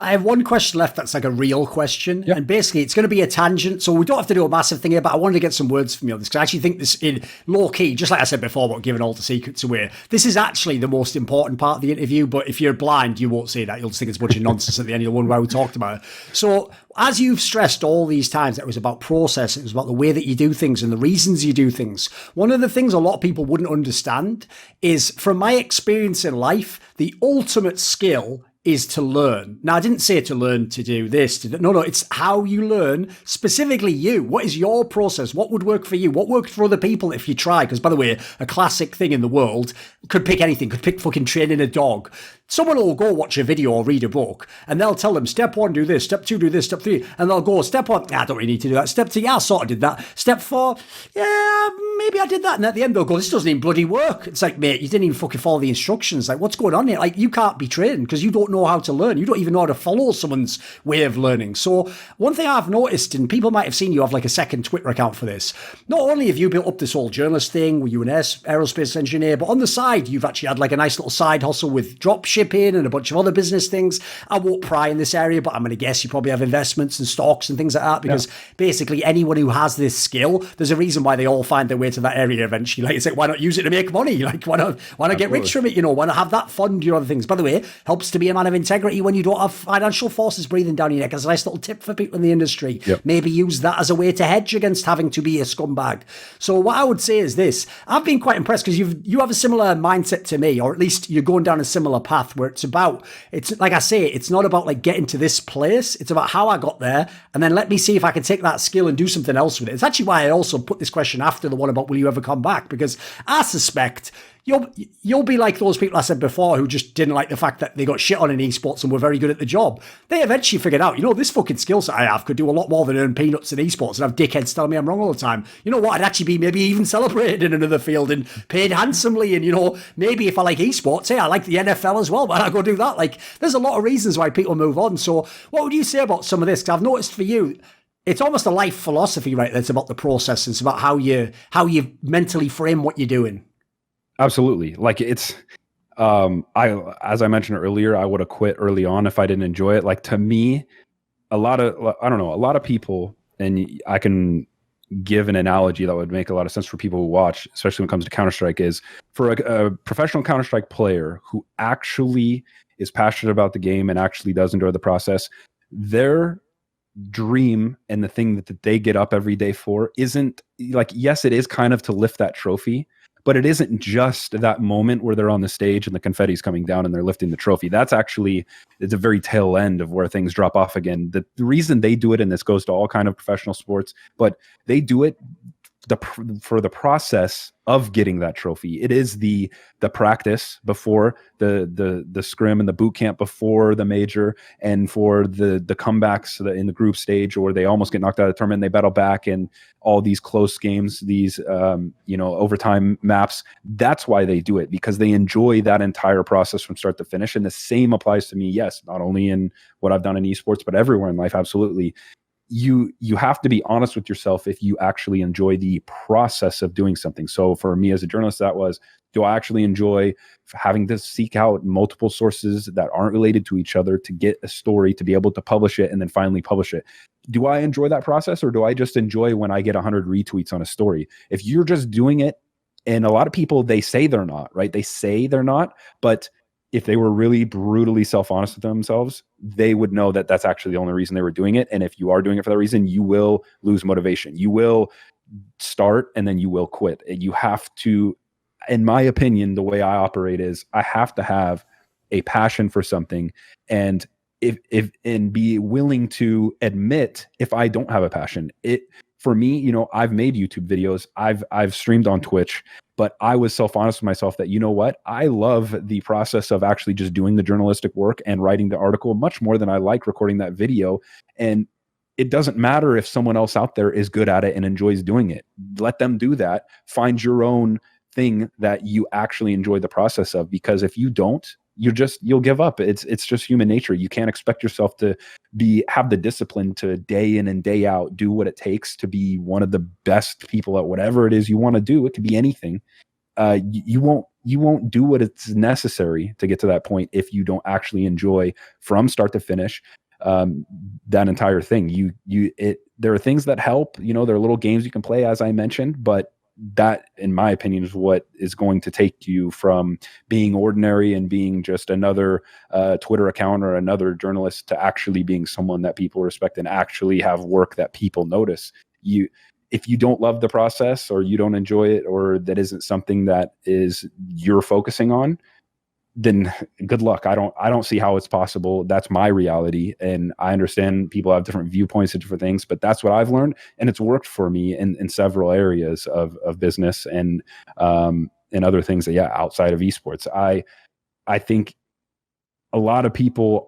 I have one question left that's like a real question. Yeah. And basically it's going to be a tangent, so we don't have to do a massive thing here, but I wanted to get some words from you on this, because I actually think this, in low key, just like I said before about giving all the secrets away, this is actually the most important part of the interview. But if you're blind, you won't see that. You'll just think it's a bunch of nonsense at the end. You'll wonder why we talked about it. So as you've stressed all these times, that it was about process, it was about the way that you do things and the reasons you do things. One of the things a lot of people wouldn't understand is, from my experience in life, the ultimate skill is to learn. Now, I didn't say to learn to do this. No, it's how you learn, specifically you. What is your process? What would work for you? What worked for other people if you try? Because, by the way, a classic thing in the world, could pick anything, could pick fucking training a dog. Someone will go watch a video or read a book, and they'll tell them, step 1, do this, step 2, do this, step 3, and they'll go, step 1, I don't really need to do that. Step 2, I sort of did that. Step 4, yeah, maybe I did that. And at the end, they'll go, this doesn't even bloody work. It's like, mate, you didn't even fucking follow the instructions. Like, what's going on here? Like, you can't be trained because you don't know how to learn. You don't even know how to follow someone's way of learning. So one thing I've noticed, and people might have seen you have like a second Twitter account for this, not only have you built up this whole journalist thing, were you an aerospace engineer, but on the side, you've actually had like a nice little side hustle with drop shipping and a bunch of other business things. I won't pry in this area, but I'm going to guess you probably have investments and stocks and things like that, because basically anyone who has this skill, there's a reason why they all find their way to that area eventually. Like, it's like, why not use it to make money? Like, why not get rich from it? Why not have that fund your other things? By the way, helps to be a man of integrity when you don't have financial forces breathing down your neck. As a nice little tip for people in the industry. Maybe use that as a way to hedge against having to be a scumbag. So what I would say is this: I've been quite impressed because you have a similar mindset to me, or at least you're going down a similar path where it's like I say, it's not about like getting to this place. It's about how I got there, and then let me see if I can take that skill and do something else with it. It's actually why I also put this question after the one about will you ever come back, because I suspect you'll be like those people I said before who just didn't like the fact that they got shit on in esports and were very good at the job. They eventually figured out, this fucking skill set I have could do a lot more than earn peanuts in esports and have dickheads telling me I'm wrong all the time. You know what? I'd actually be maybe even celebrated in another field and paid handsomely. And, maybe if I like esports, hey, I like the NFL as well, but I go do that. Like, there's a lot of reasons why people move on. So what would you say about some of this? Because I've noticed for you, it's almost a life philosophy, right? That's about the process. It's about how you mentally frame what you're doing. Absolutely. Like it's, as I mentioned earlier, I would have quit early on if I didn't enjoy it. Like to me, a lot of people, and I can give an analogy that would make a lot of sense for people who watch, especially when it comes to Counter-Strike, is for a professional Counter-Strike player who actually is passionate about the game and actually does enjoy the process, their dream and the thing that they get up every day for isn't like, yes, it is kind of to lift that trophy, but it isn't just that moment where they're on the stage and the confetti's coming down and they're lifting the trophy. It's a very tail end of where things drop off again. The reason they do it, and this goes to all kind of professional sports, but they do it for the process of getting that trophy. It is the practice before the scrim and the boot camp before the major, and for the comebacks in the group stage, or they almost get knocked out of the tournament and they battle back, and all these close games, these overtime maps. That's why they do it, because they enjoy that entire process from start to finish. And the same applies to me, yes, not only in what I've done in esports, but everywhere in life. Absolutely. You have to be honest with yourself if you actually enjoy the process of doing something. So for me as a journalist, that was, do I actually enjoy having to seek out multiple sources that aren't related to each other to get a story, to be able to publish it and then finally publish it? Do I enjoy that process, or do I just enjoy when I get 100 retweets on a story? If you're just doing it, and a lot of people, they say they're not, right? They say they're not, but if they were really brutally self-honest with themselves, they would know that that's actually the only reason they were doing it. And if you are doing it for that reason, you will lose motivation. You will start and then you will quit. And you have to, in my opinion, the way I operate is I have to have a passion for something, and and be willing to admit if I don't have a passion. For me, I've made YouTube videos, I've streamed on Twitch, but I was self-honest with myself that, I love the process of actually just doing the journalistic work and writing the article much more than I like recording that video. And it doesn't matter if someone else out there is good at it and enjoys doing it. Let them do that. Find your own thing that you actually enjoy the process of, because if you don't, you'll give up. It's just human nature. You can't expect yourself to have the discipline to day in and day out do what it takes to be one of the best people at whatever it is you want to do. It could be anything. You won't do what it's necessary to get to that point if you don't actually enjoy from start to finish that entire thing. There are things that help. There are little games you can play, as I mentioned, but that, in my opinion, is what is going to take you from being ordinary and being just another Twitter account or another journalist to actually being someone that people respect and actually have work that people notice. If you don't love the process, or you don't enjoy it, or that isn't something that you're focusing on, then good luck. I don't see how it's possible. That's my reality. And I understand people have different viewpoints and different things, but that's what I've learned. And it's worked for me in several areas of business and other things that, outside of esports. I think a lot of people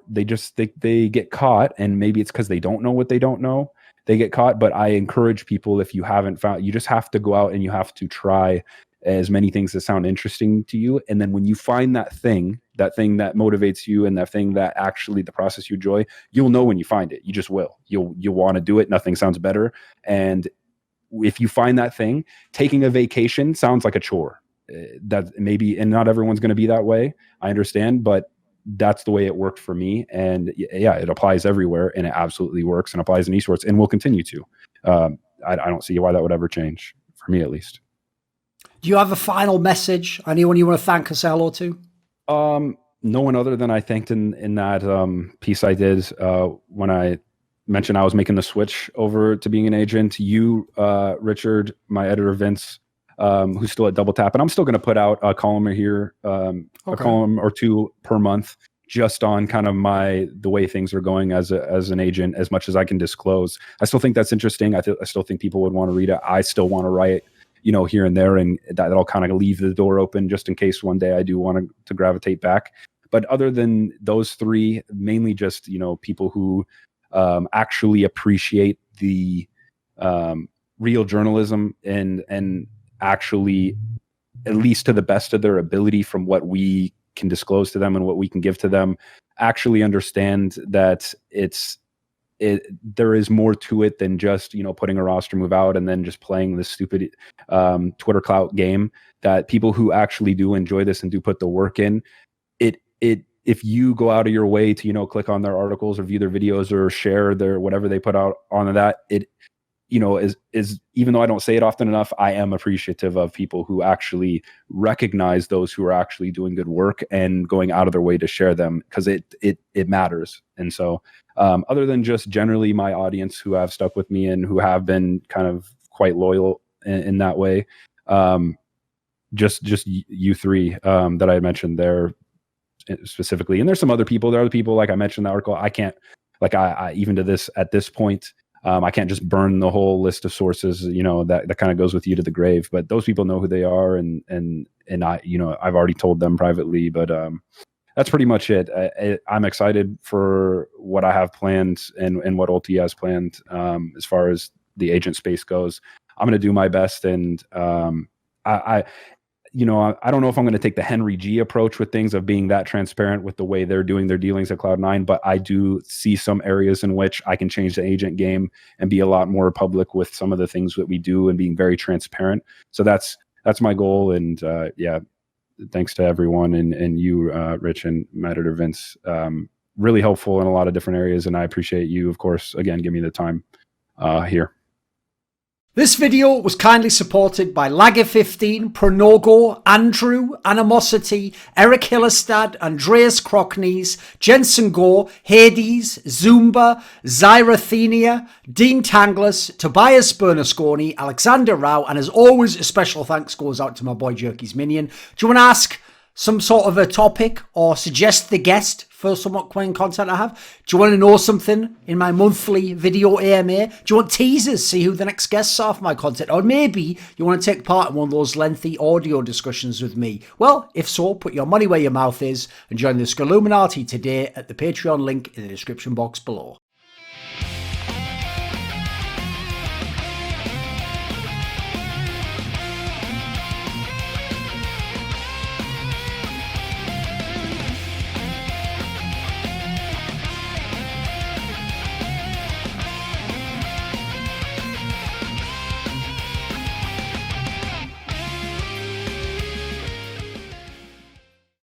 they get caught, and maybe it's because they don't know what they don't know. They get caught, but I encourage people, if you haven't found, you just have to go out and you have to try as many things that sound interesting to you. And then when you find that thing that motivates you, and that thing that actually the process you enjoy, you'll know when you find it. You just will. You'll want to do it. Nothing sounds better. And if you find that thing, taking a vacation sounds like a chore. That maybe, and not everyone's going to be that way. I understand, but that's the way it worked for me. And it applies everywhere, and it absolutely works and applies in esports and will continue to. I don't see why that would ever change, for me at least. Do you have a final message? Anyone you want to thank or say hello to? No one other than I thanked in that piece I did when I mentioned I was making the switch over to being an agent. You, Richard, my editor Vince, who's still at Double Tap, and I'm still going to put out a column here, a column or two per month, just on kind of the way things are going as an agent, as much as I can disclose. I still think that's interesting. I still think people would want to read it. I still want to write here and there, and that'll kind of leave the door open just in case one day I do want to gravitate back. But other than those three, mainly just, people who actually appreciate the real journalism and actually, at least to the best of their ability from what we can disclose to them and what we can give to them, actually understand that there is more to it than just, putting a roster move out and then just playing this stupid Twitter clout game. That people who actually do enjoy this and do put the work in, if you go out of your way to, click on their articles or view their videos or share their whatever they put out on that, it is even though I don't say it often enough, I am appreciative of people who actually recognize those who are actually doing good work and going out of their way to share them, because it matters. And so other than just generally my audience who have stuck with me and who have been kind of quite loyal in that way, just you three that I mentioned there specifically. And there's some other people. There are other people, like I mentioned in the article. I can't, I even to this at this point, I can't just burn the whole list of sources, that kind of goes with you to the grave. But those people know who they are, and I, I've already told them privately. But that's pretty much it. I'm excited for what I have planned and what Ulti has planned as far as the agent space goes. I'm going to do my best, and I don't know if I'm going to take the Henry G approach with things of being that transparent with the way they're doing their dealings at Cloud9, but I do see some areas in which I can change the agent game and be a lot more public with some of the things that we do and being very transparent. So that's my goal. And thanks to everyone and you, Rich and Matt or Vince, really helpful in a lot of different areas. And I appreciate you, of course, again, giving me the time here. This video was kindly supported by Lager15, Pronogo, Andrew, Animosity, ErikHillestad, Andreas Kroknes, Jensen Goh, Hades, Zoomba, Zyrathenia, Dean Tanglis, Tobias Bernasconi, Alexander Rao, and as always, a special thanks goes out to my boy Jerky's Minion. Do you want to ask some sort of a topic or suggest the guest for some upcoming content I have? Do you want to know something in my monthly video AMA? Do you want teasers, see who the next guests are for my content? Or maybe you want to take part in one of those lengthy audio discussions with me? Well, if so, put your money where your mouth is and join the Skilluminati today at the Patreon link in the description box below.